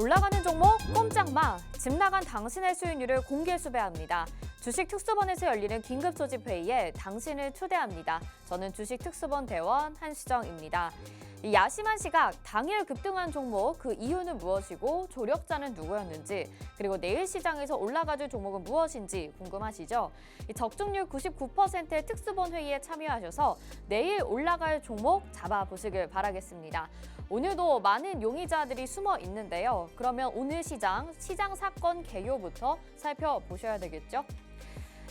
올라가는 종목 꼼짝 마! 집 나간 당신의 수익률을 공개 수배합니다. 주식 특수본에서 열리는 긴급 소집 회의에 당신을 초대합니다. 저는 주식 특수본 대원 한시정입니다. 이 야심한 시각, 당일 급등한 종목, 그 이유는 무엇이고 조력자는 누구였는지, 그리고 내일 시장에서 올라가줄 종목은 무엇인지 궁금하시죠? 이 적중률 99%의 특수본 회의에 참여하셔서 내일 올라갈 종목 잡아보시길 바라겠습니다. 오늘도 많은 용의자들이 숨어 있는데요. 그러면 오늘 시장 사건 개요부터 살펴보셔야 되겠죠?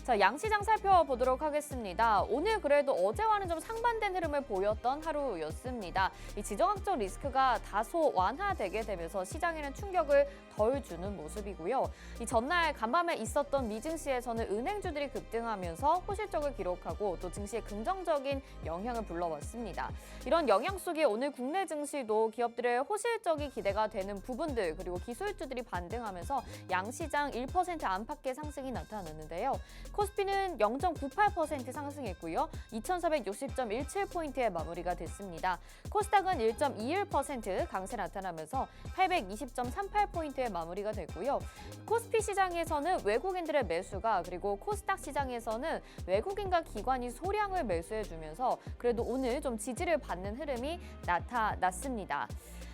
자, 양시장 살펴보도록 하겠습니다. 오늘 그래도 어제와는 좀 상반된 흐름을 보였던 하루였습니다. 이 지정학적 리스크가 다소 완화되게 되면서 시장에는 충격을 덜 주는 모습이고요. 이 전날 간밤에 있었던 미증시에서는 은행주들이 급등하면서 호실적을 기록하고 또 증시에 긍정적인 영향을 불러왔습니다. 이런 영향 속에 오늘 국내 증시도 기업들의 호실적이 기대가 되는 부분들 그리고 기술주들이 반등하면서 양시장 1% 안팎의 상승이 나타났는데요. 코스피는 0.98% 상승했고요. 2,460.17포인트에 마무리가 됐습니다. 코스닥은 1.21% 강세 나타나면서 820.38포인트에 마무리가 됐고요. 코스피 시장에서는 외국인들의 매수가 그리고 코스닥 시장에서는 외국인과 기관이 소량을 매수해주면서 그래도 오늘 좀 지지를 받는 흐름이 나타났습니다.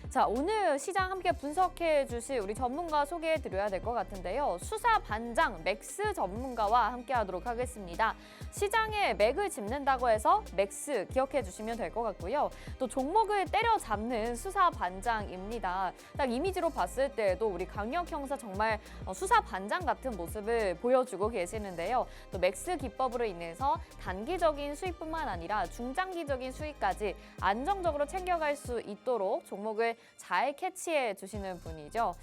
자, 오늘 시장 함께 분석해 주실 우리 전문가 소개해 드려야 될 것 같은데요. 수사 반장 맥스 전문가와 함께 하도록 하겠습니다. 시장에 맥을 짚는다고 해서 맥스 기억해 주시면 될 것 같고요. 또 종목을 때려잡는 수사 반장입니다. 딱 이미지로 봤을 때에도 우리 강력 형사 정말 수사 반장 같은 모습을 보여주고 계시는데요. 또 맥스 기법으로 인해서 단기적인 수익뿐만 아니라 중장기적인 수익까지 안정적으로 챙겨갈 수 있도록 종목을 잘 캐치해 주시는 분이죠.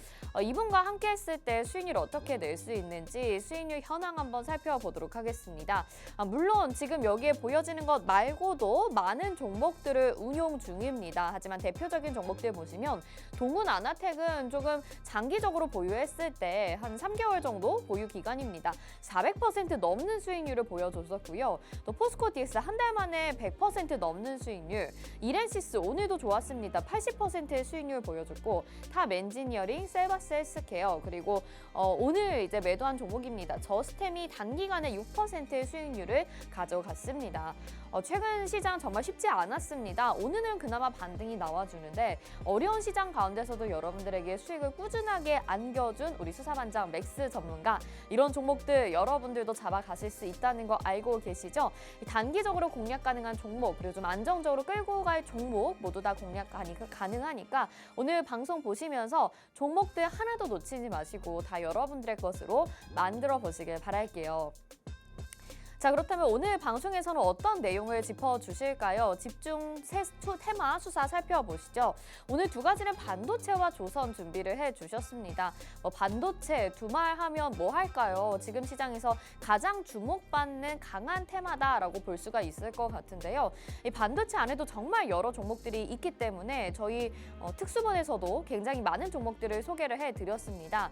이분과 함께 했을 때 수익률 어떻게 낼 수 있는지 수익률 현황 한번 살펴보도록 하겠습니다. 물론 지금 여기에 보여지는 것 말고도 많은 종목들을 운용 중입니다. 하지만 대표적인 종목들 보시면 동훈 아나텍은 조금 장기적으로 보유했을 때 한 3개월 정도 보유 기간입니다. 400% 넘는 수익률을 보여줬었고요. 또 포스코 DX 한 달 만에 100% 넘는 수익률, 이렌시스 오늘도 좋았습니다. 80%의 수익률 보여줬고 탑 엔지니어링, 셀바스 헬스케어 그리고 오늘 이제 매도한 종목입니다. 저스템이 단기간에 6%의 수익률을 가져갔습니다. 최근 시장 정말 쉽지 않았습니다. 오늘은 그나마 반등이 나와주는데 어려운 시장 가운데서도 여러분들에게 수익을 꾸준하게 안겨준 우리 수사반장 맥스 전문가, 이런 종목들 여러분들도 잡아가실 수 있다는 거 알고 계시죠? 단기적으로 공략 가능한 종목 그리고 좀 안정적으로 끌고 갈 종목 모두 다 공략 가능하니까 오늘 방송 보시면서 종목들 하나도 놓치지 마시고 다 여러분들의 것으로 만들어 보시길 바랄게요. 자, 그렇다면 오늘 방송에서는 어떤 내용을 짚어주실까요? 집중 테마 수사 살펴보시죠. 오늘 두 가지는 반도체와 조선 준비를 해주셨습니다. 반도체 두말하면 뭐 할까요? 지금 시장에서 가장 주목받는 강한 테마다라고 볼 수가 있을 것 같은데요. 이 반도체 안에도 정말 여러 종목들이 있기 때문에 저희 특수본에서도 굉장히 많은 종목들을 소개를 해드렸습니다.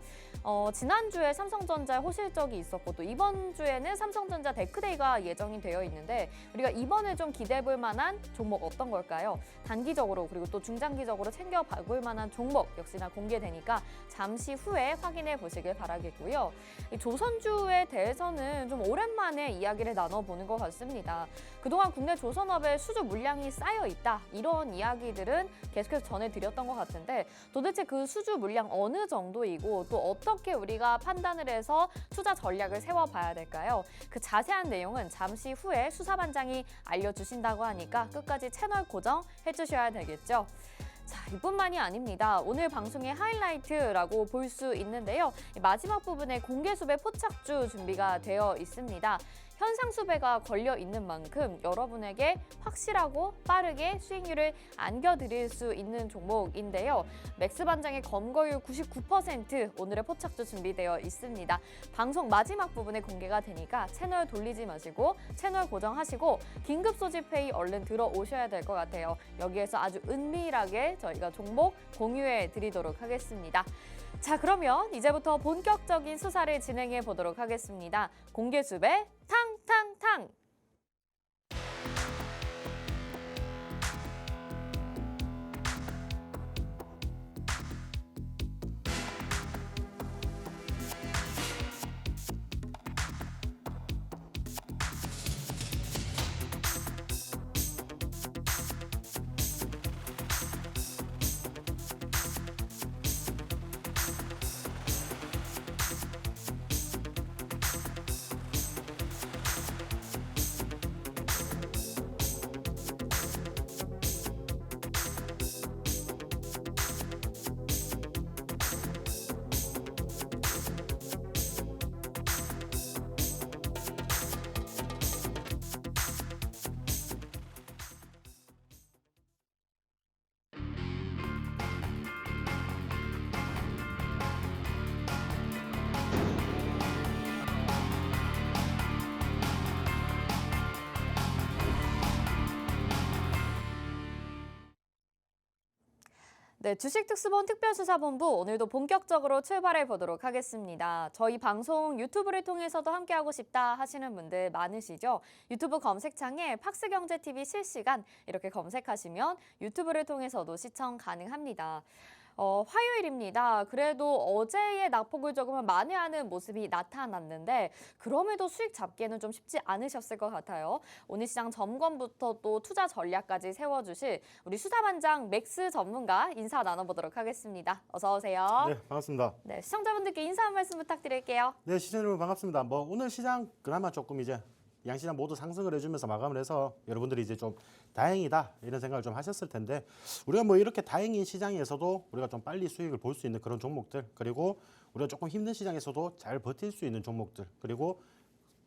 지난주에 삼성전자 호실적이 있었고 또 이번 주에는 삼성전자 데크데이가 예정이 되어 있는데 우리가 이번에 좀 기대해볼 만한 종목 어떤 걸까요? 단기적으로 그리고 또 중장기적으로 챙겨볼 만한 종목 역시나 공개되니까 잠시 후에 확인해 보시길 바라겠고요. 이 조선주에 대해서는 좀 오랜만에 이야기를 나눠보는 것 같습니다. 그동안 국내 조선업에 수주 물량이 쌓여 있다, 이런 이야기들은 계속해서 전해드렸던 것 같은데 도대체 그 수주 물량 어느 정도이고 또 어떻게 우리가 판단을 해서 투자 전략을 세워봐야 될까요? 그 자세한 내용은 잠시 후에 수사반장이 알려주신다고 하니까 끝까지 채널 고정해 주셔야 되겠죠. 자, 이뿐만이 아닙니다. 오늘 방송의 하이라이트라고 볼 수 있는데요. 마지막 부분에 공개수배 포착주 준비가 되어 있습니다. 현상수배가 걸려 있는 만큼 여러분에게 확실하고 빠르게 수익률을 안겨드릴 수 있는 종목인데요. 맥스 반장의 검거율 99% 오늘의 포착주 준비되어 있습니다. 방송 마지막 부분에 공개가 되니까 채널 돌리지 마시고 채널 고정하시고 긴급 소집 회의 얼른 들어오셔야 될 것 같아요. 여기에서 아주 은밀하게 저희가 종목 공유해 드리도록 하겠습니다. 자, 그러면 이제부터 본격적인 수사를 진행해 보도록 하겠습니다. 공개수배 탕탕탕! 네, 주식특수본 특별수사본부 오늘도 본격적으로 출발해 보도록 하겠습니다. 저희 방송 유튜브를 통해서도 함께하고 싶다 하시는 분들 많으시죠? 유튜브 검색창에 팍스경제TV 실시간 이렇게 검색하시면 유튜브를 통해서도 시청 가능합니다. 화요일입니다. 그래도 어제의 낙폭을 조금은 만회하는 모습이 나타났는데 그럼에도 수익 잡기에는 좀 쉽지 않으셨을 것 같아요. 오늘 시장 점검부터 또 투자 전략까지 세워주실 우리 수사반장 맥스 전문가 인사 나눠보도록 하겠습니다. 어서 오세요. 네, 반갑습니다. 네, 시청자분들께 인사 한 말씀 부탁드릴게요. 네, 시청자 여러분 반갑습니다. 오늘 시장 그나마 조금 이제 양시장 모두 상승을 해주면서 마감을 해서 여러분들이 이제 좀 다행이다 이런 생각을 좀 하셨을 텐데 우리가 이렇게 다행인 시장에서도 우리가 좀 빨리 수익을 볼 수 있는 그런 종목들 그리고 우리가 조금 힘든 시장에서도 잘 버틸 수 있는 종목들 그리고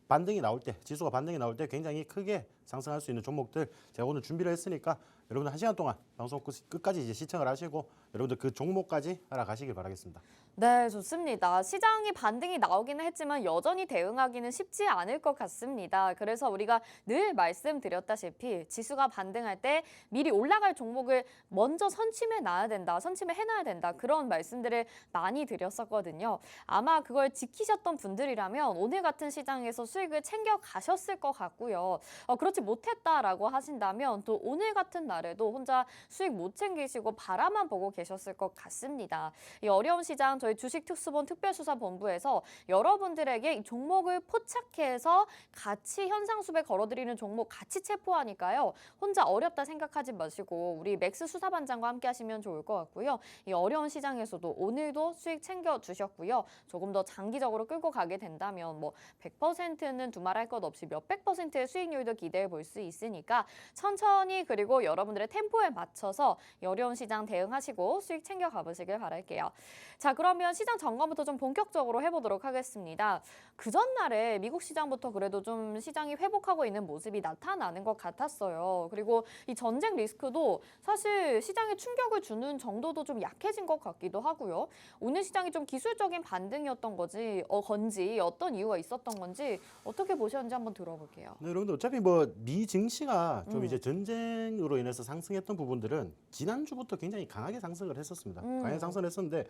반등이 나올 때 지수가 반등이 나올 때 굉장히 크게 상승할 수 있는 종목들 제가 오늘 준비를 했으니까 여러분들 1시간 동안 방송 끝까지 이제 시청을 하시고 여러분들 그 종목까지 알아가시길 바라겠습니다. 네, 좋습니다. 시장이 반등이 나오기는 했지만 여전히 대응하기는 쉽지 않을 것 같습니다. 그래서 우리가 늘 말씀드렸다시피 지수가 반등할 때 미리 올라갈 종목을 먼저 선침해 놔야 된다, 선침해 해놔야 된다 그런 말씀들을 많이 드렸었거든요. 아마 그걸 지키셨던 분들이라면 오늘 같은 시장에서 수익을 챙겨 가셨을 것 같고요. 그렇지 못했다라고 하신다면 또 오늘 같은 날에도 혼자 수익 못 챙기시고 바라만 보고 계셨을 것 같습니다. 이 어려운 시장 저희 주식특수본 특별수사본부에서 여러분들에게 이 종목을 포착해서 같이 현상수배 걸어드리는 종목 같이 체포하니까요. 혼자 어렵다 생각하지 마시고 우리 맥스 수사반장과 함께 하시면 좋을 것 같고요. 이 어려운 시장에서도 오늘도 수익 챙겨주셨고요. 조금 더 장기적으로 끌고 가게 된다면 100%는 두말할 것 없이 몇백 %의 수익률도 기대해 볼 수 있으니까 천천히 그리고 여러분들의 템포에 맞춰서 어려운 시장 대응하시고 수익 챙겨 가보시길 바랄게요. 자, 그러면 시장 점검부터 좀 본격적으로 해보도록 하겠습니다. 그 전날에 미국 시장부터 그래도 좀 시장이 회복하고 있는 모습이 나타나는 것 같았어요. 그리고 이 전쟁 리스크도 사실 시장에 충격을 주는 정도도 좀 약해진 것 같기도 하고요. 오늘 시장이 좀 기술적인 반등이었던 건지 어떤 이유가 있었던 건지 어떻게 보셨는지 한번 들어볼게요. 네, 여러분들 어차피 미 증시가 좀 이제 전쟁으로 인해서 상승했던 부분들은 지난주부터 굉장히 강하게 상승을 했었습니다. 강하게 상승을 했었는데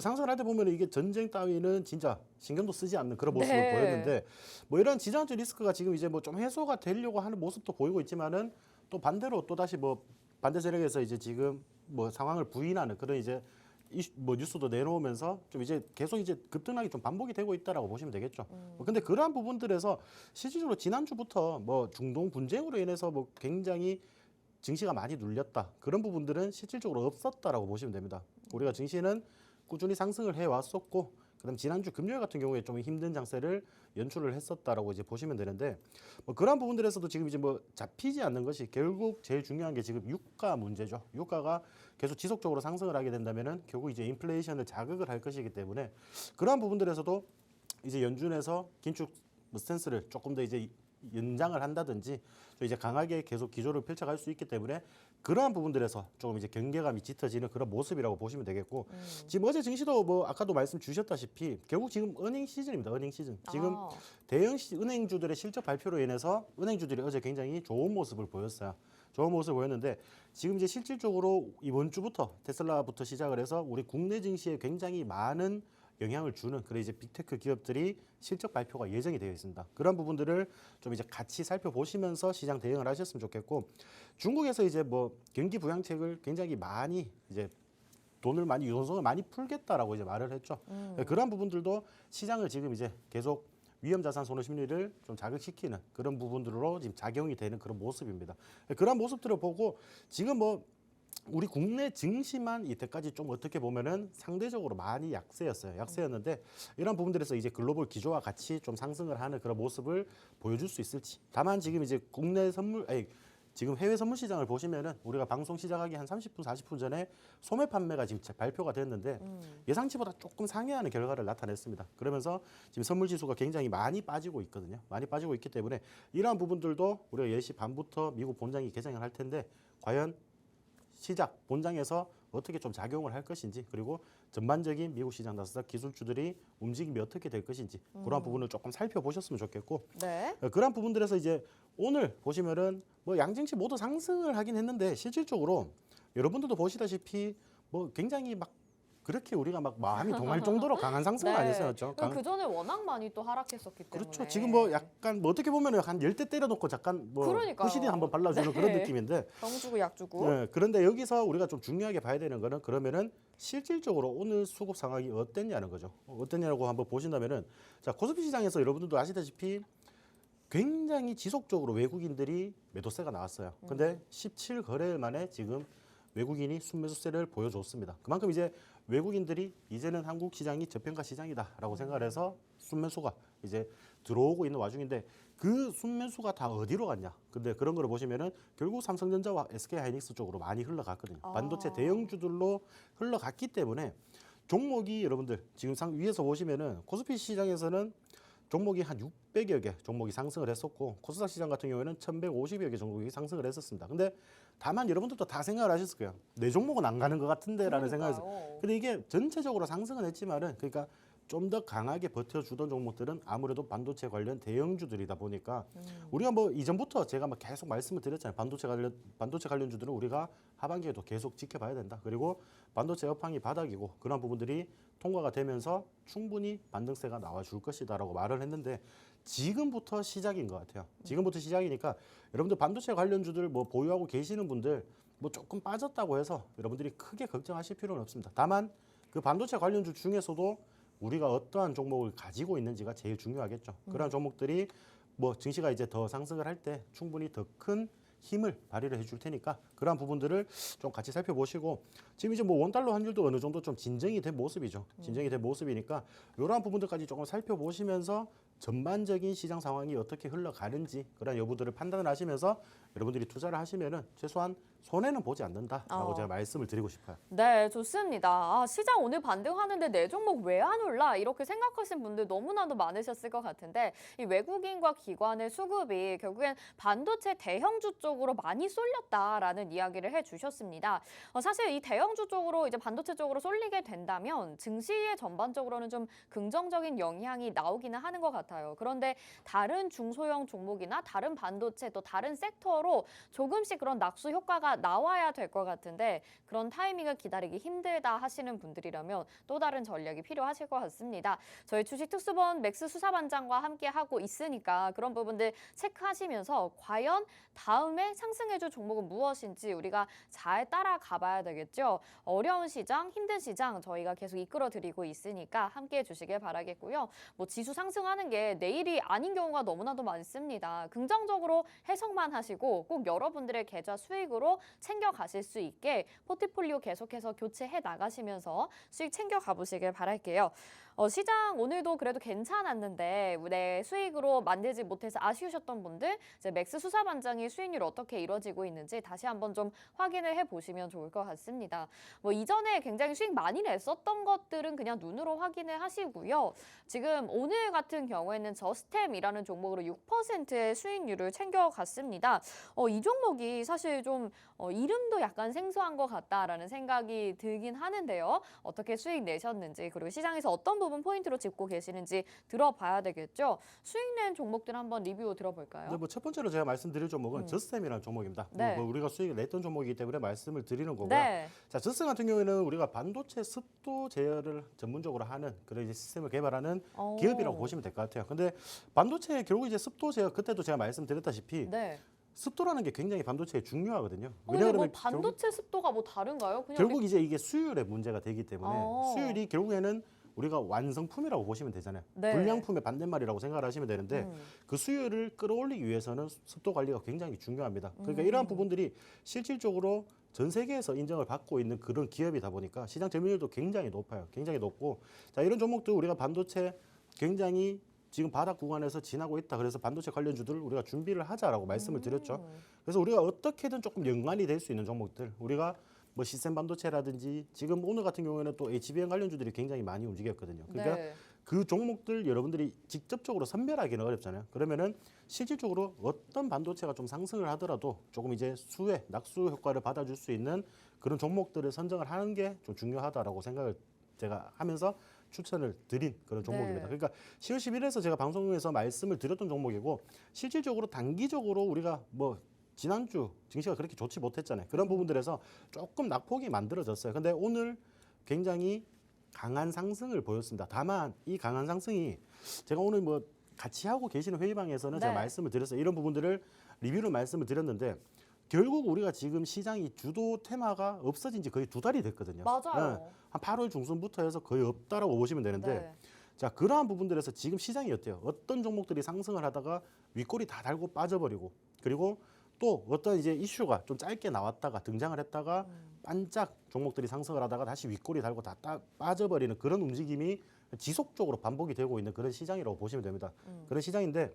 상승을 할 때 보면 이게 전쟁 따위는 진짜 신경도 쓰지 않는 그런 모습을 네. 보였는데 이런 지정학적 리스크가 지금 이제 좀 해소가 되려고 하는 모습도 보이고 있지만은 또 반대로 또 다시 반대 세력에서 이제 지금 상황을 부인하는 그런 이제 뉴스도 내놓으면서 좀 이제 계속 이제 급등락이 좀 반복이 되고 있다라고 보시면 되겠죠. 근데 그러한 부분들에서 실질적으로 지난주부터 중동 분쟁으로 인해서 굉장히 증시가 많이 눌렸다. 그런 부분들은 실질적으로 없었다라고 보시면 됩니다. 우리가 증시는 꾸준히 상승을 해왔었고 그다음 지난주 금요일 같은 경우에 좀 힘든 장세를 연출을 했었다라고 이제 보시면 되는데 그런 부분들에서도 지금 이제 잡히지 않는 것이 결국 제일 중요한 게 지금 유가 문제죠. 유가가 계속 지속적으로 상승을 하게 된다면은 결국 이제 인플레이션을 자극을 할 것이기 때문에 그러한 부분들에서도 이제 연준에서 긴축 스탠스를 조금 더 이제 연장을 한다든지 이제 강하게 계속 기조를 펼쳐갈 수 있기 때문에 그러한 부분들에서 조금 이제 경계감이 짙어지는 그런 모습이라고 보시면 되겠고 지금 어제 증시도 아까도 말씀 주셨다시피 결국 지금 어닝 시즌입니다. 어닝 시즌. 지금 대형 은행주들의 실적 발표로 인해서 은행주들이 어제 굉장히 좋은 모습을 보였어요. 좋은 모습을 보였는데 지금 이제 실질적으로 이번 주부터 테슬라부터 시작을 해서 우리 국내 증시에 굉장히 많은 영향을 주는 그런 이제 빅테크 기업들이 실적 발표가 예정이 되어 있습니다. 그런 부분들을 좀 이제 같이 살펴보시면서 시장 대응을 하셨으면 좋겠고 중국에서 이제 경기 부양책을 굉장히 많이 이제 돈을 많이 유동성을 많이 풀겠다라고 이제 말을 했죠. 그런 부분들도 시장을 지금 이제 계속 위험 자산 선호 심리를 좀 자극시키는 그런 부분들로 지금 작용이 되는 그런 모습입니다. 그런 모습들을 보고 지금 우리 국내 증시만 이때까지 좀 어떻게 보면은 상대적으로 많이 약세였어요. 약세였는데 이런 부분들에서 이제 글로벌 기조와 같이 좀 상승을 하는 그런 모습을 보여줄 수 있을지. 다만 지금 이제 지금 해외 선물 시장을 보시면은 우리가 방송 시작하기 한 30분, 40분 전에 소매 판매가 지금 발표가 됐는데 예상치보다 조금 상회하는 결과를 나타냈습니다. 그러면서 지금 선물 지수가 굉장히 많이 빠지고 있거든요. 많이 빠지고 있기 때문에 이러한 부분들도 우리가 10시 반부터 미국 본장이 개장을 할 텐데 과연 시작 본장에서 어떻게 좀 작용을 할 것인지 그리고 전반적인 미국 시장 나서 기술주들이 움직임이 어떻게 될 것인지 그런 부분을 조금 살펴보셨으면 좋겠고 네. 그런 부분들에서 이제 오늘 보시면은 양증시 모두 상승을 하긴 했는데 실질적으로 여러분들도 보시다시피 뭐 굉장히 막 그렇게 우리가 막 마음이 동할 정도로 강한 상승은 아니었죠. 그 전에 워낙 많이 또 하락했었기 때문에. 그렇죠. 지금 뭐 약간 뭐 어떻게 보면은 한 10대 때려놓고 잠깐 뭐 그러니까요. 후시딘 한번 발라주는 그런 느낌인데. 병 주고 약 주고. 네, 그런데 여기서 우리가 좀 중요하게 봐야 되는 거는 그러면은 실질적으로 오늘 수급 상황이 어땠냐는 거죠. 어땠냐고 한번 보신다면은 자 코스피 시장에서 여러분들도 아시다시피 굉장히 지속적으로 외국인들이 매도세가 나왔어요. 근데 17거래일 만에 지금 외국인이 순매수세를 보여줬습니다. 그만큼 이제 외국인들이 이제는 한국 시장이 저평가 시장이다라고 생각을 해서 순매수가 이제 들어오고 있는 와중인데 그 순매수가 다 어디로 갔냐? 근데 그런 거를 보시면은 결국 삼성전자와 SK하이닉스 쪽으로 많이 흘러갔거든요. 반도체 대형주들로 흘러갔기 때문에 종목이 여러분들 지금 위에서 보시면은 코스피 시장에서는 종목이 한 600여 개 종목이 상승을 했었고 코스닥 시장 같은 경우에는 1150여 개 종목이 상승을 했었습니다. 근데 다만 여러분들도 다 생각을 하셨을 거예요. 내 종목은 안 가는 것 같은데라는 생각에서. 근데 이게 전체적으로 상승은 했지만은 그러니까 좀 더 강하게 버텨주던 종목들은 아무래도 반도체 관련 대형주들이다 보니까 우리가 뭐 이전부터 제가 막 계속 말씀을 드렸잖아요. 반도체 관련주들은 우리가 하반기에도 계속 지켜봐야 된다. 그리고 반도체 업황이 바닥이고 그런 부분들이 통과가 되면서 충분히 반등세가 나와줄 것이다라고 말을 했는데 지금부터 시작인 것 같아요. 지금부터 시작이니까 여러분들 반도체 관련주들 뭐 보유하고 계시는 분들 뭐 조금 빠졌다고 해서 여러분들이 크게 걱정하실 필요는 없습니다. 다만 그 반도체 관련주 중에서도 우리가 어떠한 종목을 가지고 있는지가 제일 중요하겠죠. 그런 종목들이 뭐 증시가 이제 더 상승을 할 때 충분히 더 큰 힘을 발휘를 해줄 테니까 그러한 부분들을 좀 같이 살펴보시고 지금 이제 뭐 원달러 환율도 어느 정도 좀 진정이 된 모습이죠. 진정이 된 모습이니까 이러한 부분들까지 조금 살펴보시면서 전반적인 시장 상황이 어떻게 흘러가는지 그런 여부들을 판단을 하시면서 여러분들이 투자를 하시면은 최소한 손해는 보지 않는다라고 제가 말씀을 드리고 싶어요. 네, 좋습니다. 아, 시장 오늘 반등하는데 내 종목 왜 안 올라? 이렇게 생각하신 분들 너무나도 많으셨을 것 같은데 이 외국인과 기관의 수급이 결국엔 반도체 대형주 쪽으로 많이 쏠렸다라는 이야기를 해주셨습니다. 사실 이 대형주 쪽으로 이제 반도체 쪽으로 쏠리게 된다면 증시에 전반적으로는 좀 긍정적인 영향이 나오기는 하는 것 같아요. 그런데 다른 중소형 종목이나 다른 반도체 또 다른 섹터로 조금씩 그런 낙수 효과가 나와야 될 것 같은데 그런 타이밍을 기다리기 힘들다 하시는 분들이라면 또 다른 전략이 필요하실 것 같습니다. 저희 주식 특수본 맥스 수사반장과 함께 하고 있으니까 그런 부분들 체크하시면서 과연 다음에 상승해줄 종목은 무엇인지 우리가 잘 따라가 봐야 되겠죠. 어려운 시장, 힘든 시장 저희가 계속 이끌어드리고 있으니까 함께해 주시길 바라겠고요. 뭐 지수 상승하는 게 내일이 아닌 경우가 너무나도 많습니다. 긍정적으로 해석만 하시고 꼭 여러분들의 계좌 수익으로 챙겨가실 수 있게 포트폴리오 계속해서 교체해 나가시면서 수익 챙겨가 보시길 바랄게요. 시장 오늘도 그래도 괜찮았는데 내 수익으로 만들지 못해서 아쉬우셨던 분들 이제 맥스 수사반장이 수익률 어떻게 이루어지고 있는지 다시 한번 좀 확인을 해보시면 좋을 것 같습니다. 뭐 이전에 굉장히 수익 많이 냈었던 것들은 그냥 눈으로 확인을 하시고요. 지금 오늘 같은 경우에는 저스템이라는 종목으로 6%의 수익률을 챙겨갔습니다. 이 종목이 사실 좀 이름도 약간 생소한 것 같다라는 생각이 들긴 하는데요. 어떻게 수익 내셨는지 그리고 시장에서 어떤 부분 포인트로 짚고 계시는지 들어봐야 되겠죠. 수익 낸 종목들 한번 리뷰 들어볼까요? 뭐 첫 번째로 제가 말씀드릴 종목은 저스템이라는 종목입니다. 네. 뭐 우리가 수익을 냈던 종목이기 때문에 말씀을 드리는 거고요. 네. 자, 저스템 같은 경우에는 우리가 반도체 습도 제어를 전문적으로 하는 그런 이제 시스템을 개발하는 기업이라고 보시면 될 것 같아요. 근데 반도체 결국 이제 습도 제어 그때도 제가 말씀드렸다시피 네. 습도라는 게 굉장히 반도체에 중요하거든요. 근데 뭐 반도체 습도가 뭐 다른가요? 그냥 결국 이제 이게 수율의 문제가 되기 때문에 어. 수율이 결국에는 우리가 완성품이라고 보시면 되잖아요. 네. 불량품의 반대말이라고 생각을 하시면 되는데 그 수율을 끌어올리기 위해서는 습도 관리가 굉장히 중요합니다. 그러니까 이러한 부분들이 실질적으로 전 세계에서 인정을 받고 있는 그런 기업이다 보니까 시장 점유율도 굉장히 높아요. 굉장히 높고 자 이런 종목들 우리가 반도체 굉장히 지금 바닥 구간에서 지나고 있다. 그래서 반도체 관련주들을 우리가 준비를 하자라고 말씀을 드렸죠. 그래서 우리가 어떻게든 조금 연관이 될 수 있는 종목들 우리가 뭐 시스템 반도체라든지 지금 오늘 같은 경우에는 또 HBM 관련주들이 굉장히 많이 움직였거든요. 그러니까 네. 그 종목들 여러분들이 직접적으로 선별하기는 어렵잖아요. 그러면은 실질적으로 어떤 반도체가 좀 상승을 하더라도 조금 이제 수혜, 낙수 효과를 받아줄 수 있는 그런 종목들을 선정을 하는 게 좀 중요하다라고 생각을 제가 하면서 추천을 드린 그런 종목입니다. 네. 그러니까 10월 10일에서 제가 방송에서 말씀을 드렸던 종목이고 실질적으로 단기적으로 우리가 뭐 지난주 증시가 그렇게 좋지 못했잖아요. 그런 부분들에서 조금 낙폭이 만들어졌어요. 근데 오늘 굉장히 강한 상승을 보였습니다. 다만 이 강한 상승이 제가 오늘 뭐 같이 하고 계시는 회의방에서는 제가 네. 말씀을 드렸어요. 이런 부분들을 리뷰를 말씀을 드렸는데 결국 우리가 지금 시장이 주도 테마가 없어진 지 거의 2달이 됐거든요. 맞아요. 한 8월 중순부터 해서 거의 없다라고 보시면 되는데 네. 자, 그러한 부분들에서 지금 시장이 어때요? 어떤 종목들이 상승을 하다가 윗꼬리 다 달고 빠져버리고 그리고 또 어떤 이제 이슈가 좀 짧게 나왔다가 등장을 했다가 반짝 종목들이 상승을 하다가 다시 윗꼬리 달고 다 빠져버리는 그런 움직임이 지속적으로 반복이 되고 있는 그런 시장이라고 보시면 됩니다. 그런 시장인데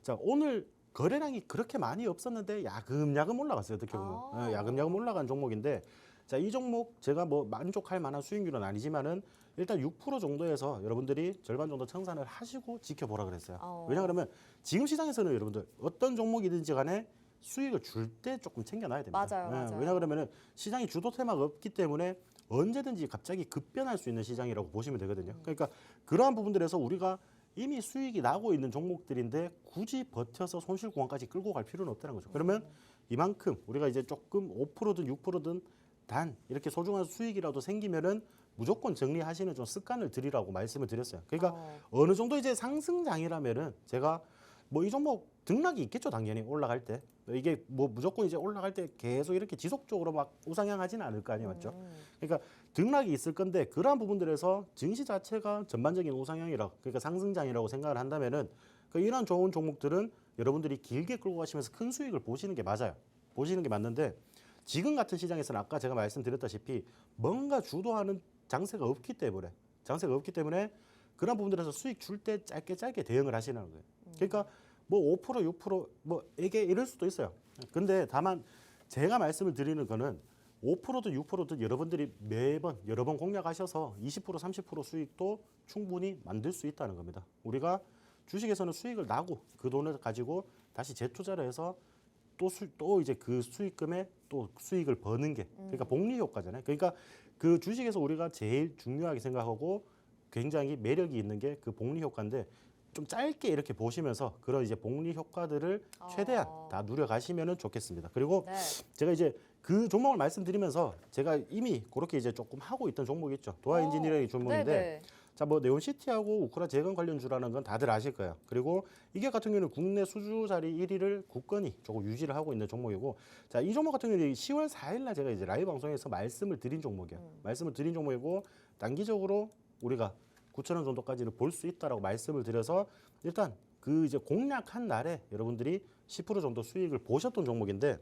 자, 오늘 거래량이 그렇게 많이 없었는데 야금야금 올라갔어요. 어떻게 보면 아. 야금야금 올라간 종목인데 자, 이 종목 제가 뭐 만족할 만한 수익률은 아니지만은 일단 6% 정도에서 여러분들이 절반 정도 청산을 하시고 지켜보라 그랬어요. 왜냐하면 지금 시장에서는 여러분들 어떤 종목이든지 간에 수익을 줄 때 조금 챙겨놔야 됩니다. 맞아요, 맞아요. 왜냐하면 시장이 주도 테마가 없기 때문에 언제든지 갑자기 급변할 수 있는 시장이라고 보시면 되거든요. 그러니까 그러한 부분들에서 우리가 이미 수익이 나고 있는 종목들인데 굳이 버텨서 손실 구간까지 끌고 갈 필요는 없다는 거죠. 그러면 이만큼 우리가 이제 조금 5%든 6%든 단 이렇게 소중한 수익이라도 생기면은 무조건 정리하시는 좀 습관을 들이라고 말씀을 드렸어요. 그러니까 어느 정도 이제 상승장이라면은 제가 뭐 이 종목 등락이 있겠죠, 당연히 올라갈 때. 이게 뭐 무조건 이제 올라갈 때 계속 이렇게 지속적으로 막 우상향하지는 않을 거 아니에요, 맞죠? 그러니까 등락이 있을 건데 그러한 부분들에서 증시 자체가 전반적인 우상향이라, 그러니까 상승장이라고 생각을 한다면은 이런 좋은 종목들은 여러분들이 길게 끌고 가시면서 큰 수익을 보시는 게 맞아요. 보시는 게 맞는데 지금 같은 시장에서는 아까 제가 말씀드렸다시피 뭔가 주도하는 장세가 없기 때문에 그런 부분들에서 수익 줄 때 짧게 대응을 하시는 거예요. 그러니까 뭐 5%, 6%뭐 이게 이럴 수도 있어요. 근데 다만 제가 말씀을 드리는 거는 5%든 6%든 여러분들이 매번 여러 번 공략하셔서 20%, 30% 수익도 충분히 만들 수 있다는 겁니다. 우리가 주식에서는 수익을 나고 그 돈을 가지고 다시 재투자를 해서 또 이제 그 수익금에 또 수익을 버는 게 그러니까 복리 효과잖아요. 그러니까 그 주식에서 우리가 제일 중요하게 생각하고 굉장히 매력이 있는 게 그 복리 효과인데 좀 짧게 이렇게 보시면서 그런 이제 복리 효과들을 최대한 다 누려가시면은 좋겠습니다. 그리고 네. 제가 이제 그 종목을 말씀드리면서 제가 이미 그렇게 이제 조금 하고 있던 종목이 있죠. 도화 엔지니어링 종목인데 네네. 자, 뭐 네온시티하고 우크라 재건 관련주라는 건 다들 아실 거예요. 그리고 이게 같은 경우는 국내 수주 자리 1위를 굳건히 조금 유지를 하고 있는 종목이고, 자, 이 종목 같은 경우는 10월 4일 날 제가 이제 라이브 방송에서 말씀을 드린 종목이에요. 말씀을 드린 종목이고 단기적으로 우리가 9,000원 정도까지는 볼 수 있다라고 말씀을 드려서 일단 그 이제 공략한 날에 여러분들이 10% 정도 수익을 보셨던 종목인데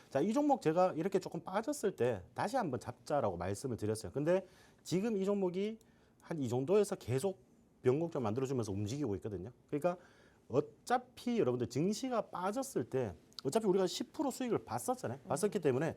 자, 이 종목 제가 이렇게 조금 빠졌을 때 다시 한번 잡자라고 말씀을 드렸어요. 근데 지금 이 종목이 한 이 정도에서 계속 변곡점 만들어주면서 움직이고 있거든요. 그러니까 어차피 여러분들 증시가 빠졌을 때 어차피 우리가 10% 수익을 봤었잖아요. 봤었기 때문에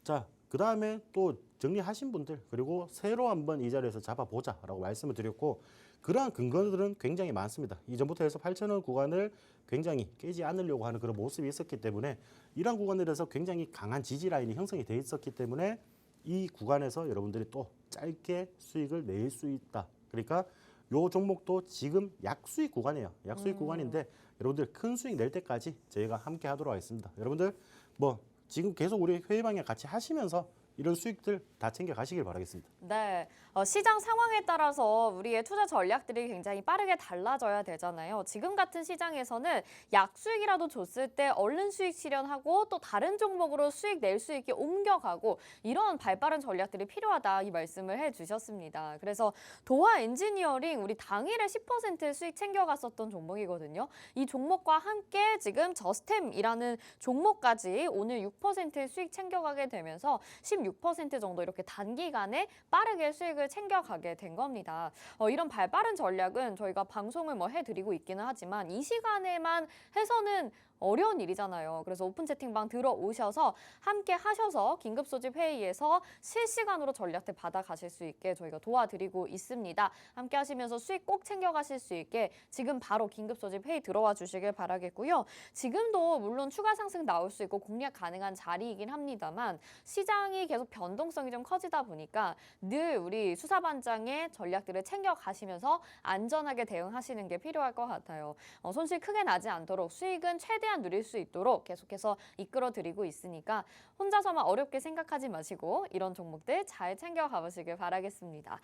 자, 그 다음에 또 정리하신 분들 그리고 새로 한번 이 자리에서 잡아보자라고 말씀을 드렸고 그러한 근거들은 굉장히 많습니다. 이전부터 해서 8,000원 구간을 굉장히 깨지 않으려고 하는 그런 모습이 있었기 때문에 이러한 구간들에서 굉장히 강한 지지 라인이 형성이 돼 있었기 때문에 이 구간에서 여러분들이 또 짧게 수익을 낼 수 있다. 그러니까 요 종목도 지금 약수익 구간이에요. 약수익 구간인데 여러분들 큰 수익 낼 때까지 저희가 함께 하도록 하겠습니다. 여러분들 뭐 지금 계속 우리 회의방에 같이 하시면서 이런 수익들 다 챙겨 가시길 바라겠습니다. 네, 시장 상황에 따라서 우리의 투자 전략들이 굉장히 빠르게 달라져야 되잖아요. 지금 같은 시장에서는 약수익이라도 줬을 때 얼른 수익 실현하고 또 다른 종목으로 수익 낼 수 있게 옮겨가고 이런 발빠른 전략들이 필요하다 이 말씀을 해주셨습니다. 그래서 도화 엔지니어링 우리 당일에 10% 수익 챙겨갔었던 종목이거든요. 이 종목과 함께 지금 저스템이라는 종목까지 오늘 6% 수익 챙겨가게 되면서 16% 정도 이렇게 단기간에 빠르게 수익을 챙겨가게 된 겁니다. 이런 발빠른 전략은 저희가 방송을 뭐 해드리고 있기는 하지만 이 시간에만 해서는 어려운 일이잖아요. 그래서 오픈 채팅방 들어오셔서 함께 하셔서 긴급 소집 회의에서 실시간으로 전략들 받아가실 수 있게 저희가 도와드리고 있습니다. 함께 하시면서 수익 꼭 챙겨가실 수 있게 지금 바로 긴급 소집 회의 들어와 주시길 바라겠고요. 지금도 물론 추가 상승 나올 수 있고 공략 가능한 자리이긴 합니다만 시장이 계속 변동성이 좀 커지다 보니까 늘 우리 수사반장의 전략들을 챙겨가시면서 안전하게 대응하시는 게 필요할 것 같아요. 손실 크게 나지 않도록 수익은 최대한 최대한 누릴 수 있도록 계속해서 이끌어드리고 있으니까 혼자서만 어렵게 생각하지 마시고 이런 종목들 잘 챙겨가 보시길 바라겠습니다.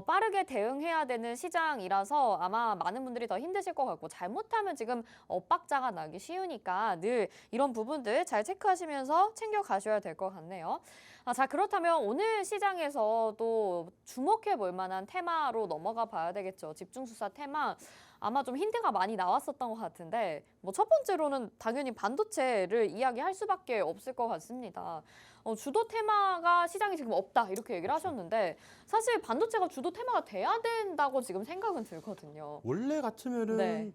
빠르게 대응해야 되는 시장이라서 아마 많은 분들이 더 힘드실 것 같고 잘못하면 지금 엇박자가 나기 쉬우니까 늘 이런 부분들 잘 체크하시면서 챙겨가셔야 될 것 같네요. 자, 그렇다면 오늘 시장에서 또 주목해 볼 만한 테마로 넘어가 봐야 되겠죠. 집중수사 테마. 아마 좀 힌트가 많이 나왔었던 것 같은데 뭐 첫 번째로는 당연히 반도체를 이야기할 수밖에 없을 것 같습니다. 주도 테마가 시장에 지금 없다 이렇게 얘기를 하셨는데 사실 반도체가 주도 테마가 돼야 된다고 지금 생각은 들거든요. 원래 같으면은 네.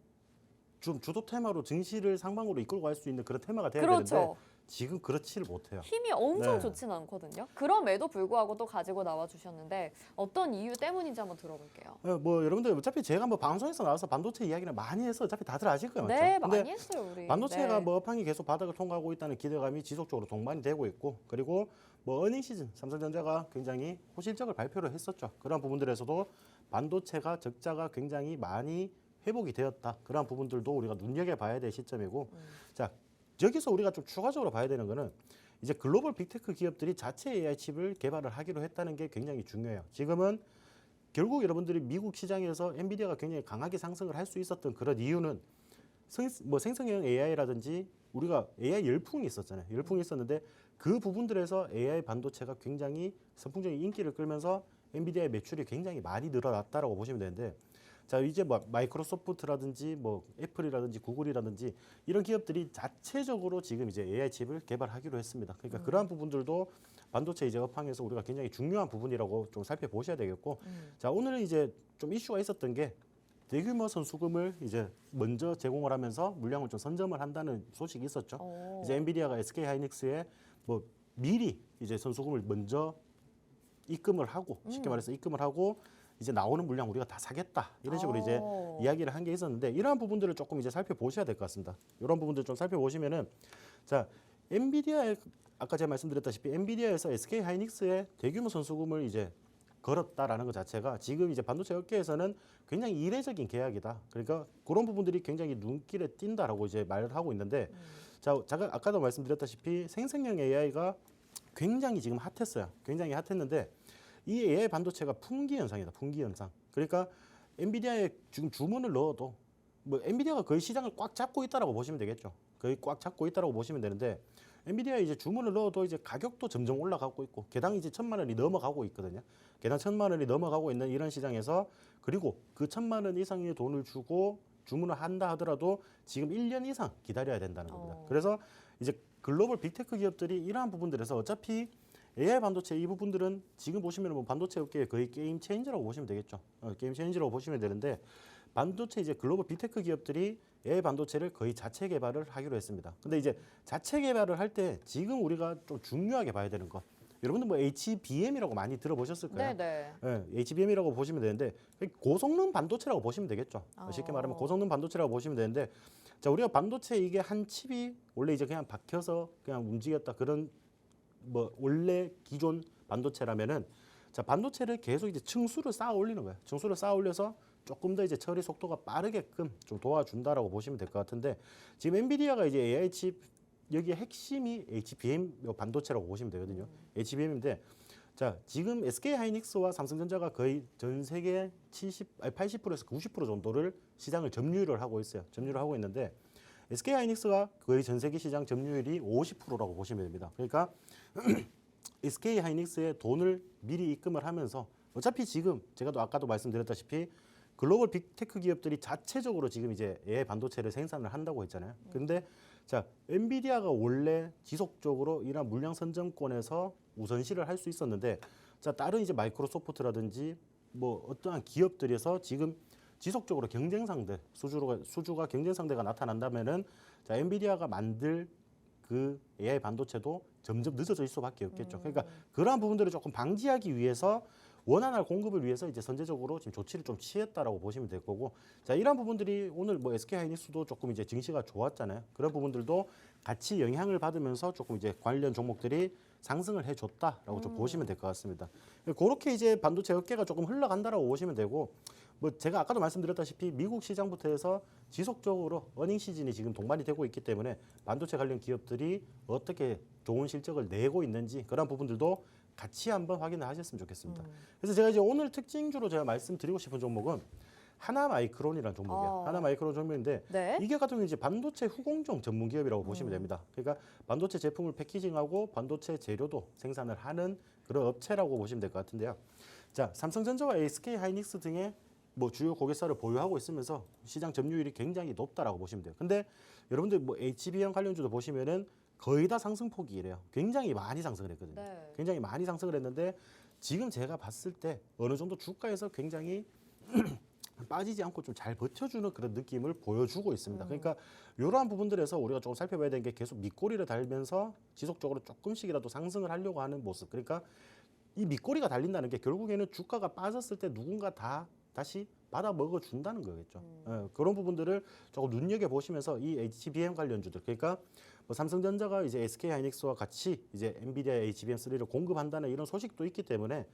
좀 주도 테마로 증시를 상방으로 이끌고 갈 수 있는 그런 테마가 돼야 그렇죠. 되는데 지금 그렇지를 못해요. 힘이 엄청 네. 좋지는 않거든요. 그럼에도 불구하고 또 가지고 나와 주셨는데 어떤 이유 때문인지 한번 들어볼게요. 뭐 여러분들 어차피 제가 뭐 방송에서 나와서 반도체 이야기를 많이 해서 어차피 다들 아실 거예요, 맞죠? 네, 근데 많이 했어요 우리. 반도체가 네. 뭐 업황이 계속 바닥을 통과하고 있다는 기대감이 지속적으로 동반이 되고 있고, 그리고 뭐 어닝 시즌 삼성전자가 굉장히 호실적을 발표를 했었죠. 그런 부분들에서도 반도체가 적자가 굉장히 많이 회복이 되었다. 그런 부분들도 우리가 눈여겨봐야 될 시점이고, 자 여기서 우리가 좀 추가적으로 봐야 되는 거는 이제 글로벌 빅테크 기업들이 자체 AI 칩을 개발을 하기로 했다는 게 굉장히 중요해요. 지금은 결국 여러분들이 미국 시장에서 엔비디아가 굉장히 강하게 상승을 할 수 있었던 그런 이유는 뭐 생성형 AI라든지 우리가 AI 열풍이 있었잖아요. 열풍이 있었는데 그 부분들에서 AI 반도체가 굉장히 선풍적인 인기를 끌면서 엔비디아의 매출이 굉장히 많이 늘어났다라고 보시면 되는데, 자 이제 뭐 마이크로소프트라든지 뭐 애플이라든지 구글이라든지 이런 기업들이 자체적으로 지금 이제 AI 칩을 개발하기로 했습니다. 그러니까 그러한 부분들도 반도체 이제 업황에서 우리가 굉장히 중요한 부분이라고 좀 살펴보셔야 되겠고, 자 오늘은 이제 좀 이슈가 있었던 게 대규모 선수금을 이제 먼저 제공을 하면서 물량을 좀 선점을 한다는 소식이 있었죠. 이제 엔비디아가 SK 하이닉스에 뭐 미리 이제 선수금을 먼저 입금을 하고, 쉽게 말해서 입금을 하고 이제 나오는 물량 우리가 다 사겠다 이런 식으로 이제 이야기를 한 게 있었는데, 이러한 부분들을 조금 이제 살펴보셔야 될 것 같습니다. 이런 부분들 좀 살펴보시면은, 자 엔비디아의 아까 제가 말씀드렸다시피 엔비디아에서 SK 하이닉스에 대규모 선수금을 이제 걸었다라는 것 자체가 지금 이제 반도체 업계에서는 굉장히 이례적인 계약이다. 그러니까 그런 부분들이 굉장히 눈길에 띈다라고 이제 말을 하고 있는데, 자 제가 아까도 말씀드렸다시피 생성형 AI가 굉장히 지금 핫했어요. 굉장히 핫했는데 이 AI 반도체가 품귀 현상이다. 품귀 현상. 그러니까 엔비디아에 지금 주문을 넣어도 뭐 엔비디아가 거의 시장을 꽉 잡고 있다라고 보시면 되겠죠. 거의 꽉 잡고 있다라고 보시면 되는데, 엔비디아 이제 주문을 넣어도 이제 가격도 점점 올라가고 있고 개당 이제 1,000만 원이 넘어가고 있거든요. 개당 1,000만 원이 넘어가고 있는 이런 시장에서, 그리고 그 1,000만 원 이상의 돈을 주고 주문을 한다 하더라도 지금 1년 이상 기다려야 된다는 겁니다. 그래서 이제 글로벌 빅테크 기업들이 이러한 부분들에서 어차피 AI 반도체 이 부분들은 지금 보시면 뭐 반도체 업계의 거의 게임 체인저라고 보시면 되겠죠. 게임 체인저라고 보시면 되는데, 반도체 이제 글로벌 빅테크 기업들이 AI 반도체를 거의 자체 개발을 하기로 했습니다. 근데 이제 자체 개발을 할 때 지금 우리가 좀 중요하게 봐야 되는 것, 여러분들 뭐 HBM이라고 많이 들어보셨을 거예요. 네네. 네, HBM이라고 보시면 되는데 고성능 반도체라고 보시면 되겠죠. 쉽게 말하면 고성능 반도체라고 보시면 되는데, 자 우리가 반도체 이게 한 칩이 원래 이제 그냥 박혀서 그냥 움직였다 그런 뭐 원래 기존 반도체라면은, 자 반도체를 계속 이제 층수를 쌓아 올리는 거예요. 층수를 쌓아 올려서 조금 더 이제 처리 속도가 빠르게끔 좀 도와준다라고 보시면 될 것 같은데, 지금 엔비디아가 이제 AI 칩 여기에 핵심이 HBM 반도체라고 보시면 되거든요. HBM인데, 자 지금 SK 하이닉스와 삼성전자가 거의 전 세계 80%에서 90% 정도를 시장을 점유를 하고 있어요. 점유를 하고 있는데 SK 하이닉스가 거의 전 세계 시장 점유율이 50%라고 보시면 됩니다. 그러니까 SK 하이닉스에 돈을 미리 입금을 하면서, 어차피 지금 제가 또 아까도 말씀드렸다시피 글로벌 빅테크 기업들이 자체적으로 지금 이제 AI 반도체를 생산을 한다고 했잖아요. 근데 자 엔비디아가 원래 지속적으로 이런 물량 선점권에서 우선시를 할 수 있었는데, 자 다른 이제 마이크로소프트라든지 뭐 어떠한 기업들에서 지금 지속적으로 경쟁 상대 수주가 경쟁 상대가 나타난다면은, 자 엔비디아가 만들 그 AI 반도체도 점점 늦어질 수밖에 없겠죠. 그러니까 그러한 부분들을 조금 방지하기 위해서 원활한 공급을 위해서 이제 선제적으로 지금 조치를 좀 취했다라고 보시면 될 거고, 자 이러한 부분들이 오늘 뭐 SK 하이닉스도 조금 이제 증시가 좋았잖아요. 그런 부분들도 같이 영향을 받으면서 조금 이제 관련 종목들이 상승을 해줬다라고 좀 보시면 될 것 같습니다. 그렇게 이제 반도체 업계가 조금 흘러간다라고 보시면 되고, 뭐 제가 아까도 말씀드렸다시피 미국 시장부터 해서 지속적으로 어닝 시즌이 지금 동반이 되고 있기 때문에 반도체 관련 기업들이 어떻게 좋은 실적을 내고 있는지 그런 부분들도 같이 한번 확인을 하셨으면 좋겠습니다. 그래서 제가 이제 오늘 특징주로 제가 말씀드리고 싶은 종목은 하나마이크론이라는 종목이에요. 하나마이크론 종목인데 네. 이게 같은 경우 이제 반도체 후공정 전문 기업이라고 보시면 됩니다. 그러니까 반도체 제품을 패키징하고 반도체 재료도 생산을 하는 그런 업체라고 보시면 될 것 같은데요. 자, 삼성전자와 SK 하이닉스 등의 뭐 주요 고객사를 보유하고 있으면서 시장 점유율이 굉장히 높다라고 보시면 돼요. 근데 여러분들 뭐 HBM 관련주도 보시면은 거의 다 상승폭이래요. 굉장히 많이 상승을 했거든요. 네. 굉장히 많이 상승을 했는데 지금 제가 봤을 때 어느 정도 주가에서 굉장히 빠지지 않고 좀 잘 버텨주는 그런 느낌을 보여주고 있습니다. 그러니까 이러한 부분들에서 우리가 조금 살펴봐야 되는 게 계속 밑꼬리를 달면서 지속적으로 조금씩이라도 상승을 하려고 하는 모습. 그러니까 이 밑꼬리가 달린다는 게 결국에는 주가가 빠졌을 때 누군가 다시 받아 먹어준다는 거겠죠. 그런 부분들을 조금 눈여겨 보시면서 이 HBM 관련주들, 그러니까 뭐 삼성전자가 이제 SK 하이닉스와 같이 이제 엔비디아 HBM3를 공급한다는 이런 소식도 있기 때문에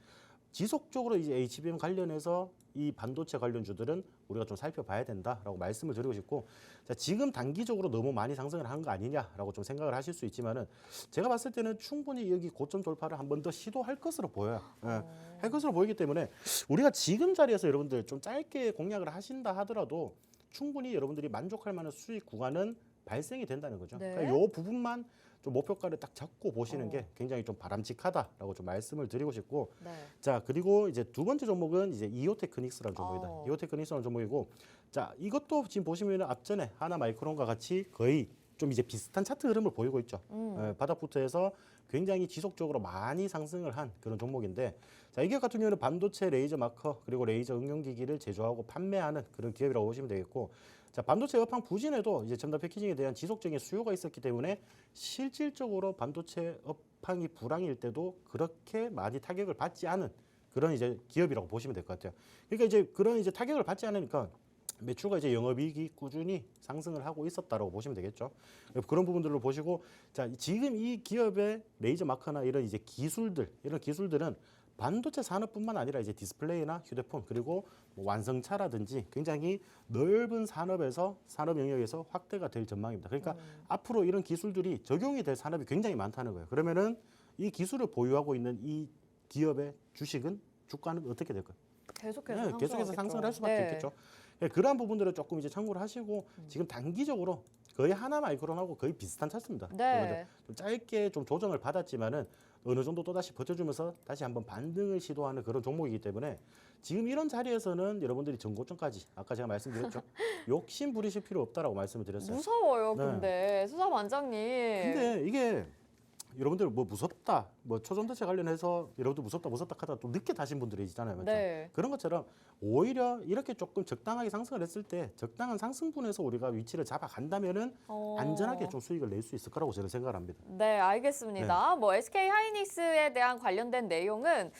지속적으로 이제 HBM 관련해서 이 반도체 관련주들은 우리가 좀 살펴봐야 된다라고 말씀을 드리고 싶고, 자, 지금 단기적으로 너무 많이 상승을 한 거 아니냐라고 좀 생각을 하실 수 있지만은 제가 봤을 때는 충분히 여기 고점 돌파를 한 번 더 시도할 것으로 보여요. 할 것으로 보이기 때문에 우리가 지금 자리에서 여러분들 좀 짧게 공략을 하신다 하더라도 충분히 여러분들이 만족할 만한 수익 구간은 발생이 된다는 거죠. 네. 그러니까 이 부분만 좀 목표가를 딱 잡고 보시는 게 굉장히 좀 바람직하다라고 좀 말씀을 드리고 싶고, 네. 자, 그리고 이제 두 번째 종목은 이제 이오테크닉스라는 종목이다. 이오테크닉스라는 종목이고, 자, 이것도 지금 보시면 앞전에 하나마이크론과 같이 거의 좀 이제 비슷한 차트 흐름을 보이고 있죠. 바닥부터 해서 굉장히 지속적으로 많이 상승을 한 그런 종목인데, 자, 이게 같은 경우는 반도체 레이저 마커 그리고 레이저 응용기기를 제조하고 판매하는 그런 기업이라고 보시면 되겠고, 자, 반도체 업황 부진에도 이제 첨단 패키징에 대한 지속적인 수요가 있었기 때문에 실질적으로 반도체 업황이 불황일 때도 그렇게 많이 타격을 받지 않은 그런 이제 기업이라고 보시면 될 것 같아요. 그러니까 이제 그런 이제 타격을 받지 않으니까 매출과 이제 영업이익이 꾸준히 상승을 하고 있었다라고 보시면 되겠죠. 그런 부분들로 보시고, 자, 지금 이 기업의 레이저 마커나 이런 이제 이런 기술들은 반도체 산업뿐만 아니라 이제 디스플레이나 휴대폰 그리고 뭐 완성차라든지 굉장히 넓은 산업 영역에서 확대가 될 전망입니다. 그러니까 앞으로 이런 기술들이 적용이 될 산업이 굉장히 많다는 거예요. 그러면은 이 기술을 보유하고 있는 이 기업의 주식은 주가는 어떻게 될까요? 계속해서 계속해서 상승을 할 수밖에 네. 없겠죠. 그러한 부분들을 조금 이제 참고를 하시고 지금 단기적으로 거의 하나마이크론하고 거의 비슷한 차트입니다. 네. 좀 짧게 좀 조정을 받았지만은 어느 정도 또 다시 버텨주면서 다시 한번 반등을 시도하는 그런 종목이기 때문에 지금 이런 자리에서는 여러분들이 전고점까지 아까 제가 말씀드렸죠. 욕심 부리실 필요 없다라고 말씀을 드렸어요. 무서워요, 네. 근데 수사반장님. 근데 이게 여러분들 뭐 무섭다, 뭐 초전도체 관련해서 여러분들 무섭다 하다 또 늦게 다신 분들이 있잖아요. 맞죠? 네. 그런 것처럼 오히려 이렇게 조금 적당하게 상승을 했을 때 적당한 상승분에서 우리가 위치를 잡아간다면은 안전하게 좀 수익을 낼 수 있을 거라고 저는 생각을 합니다. 네, 알겠습니다. 뭐 SK 하이닉스에 대한 관련된 내용은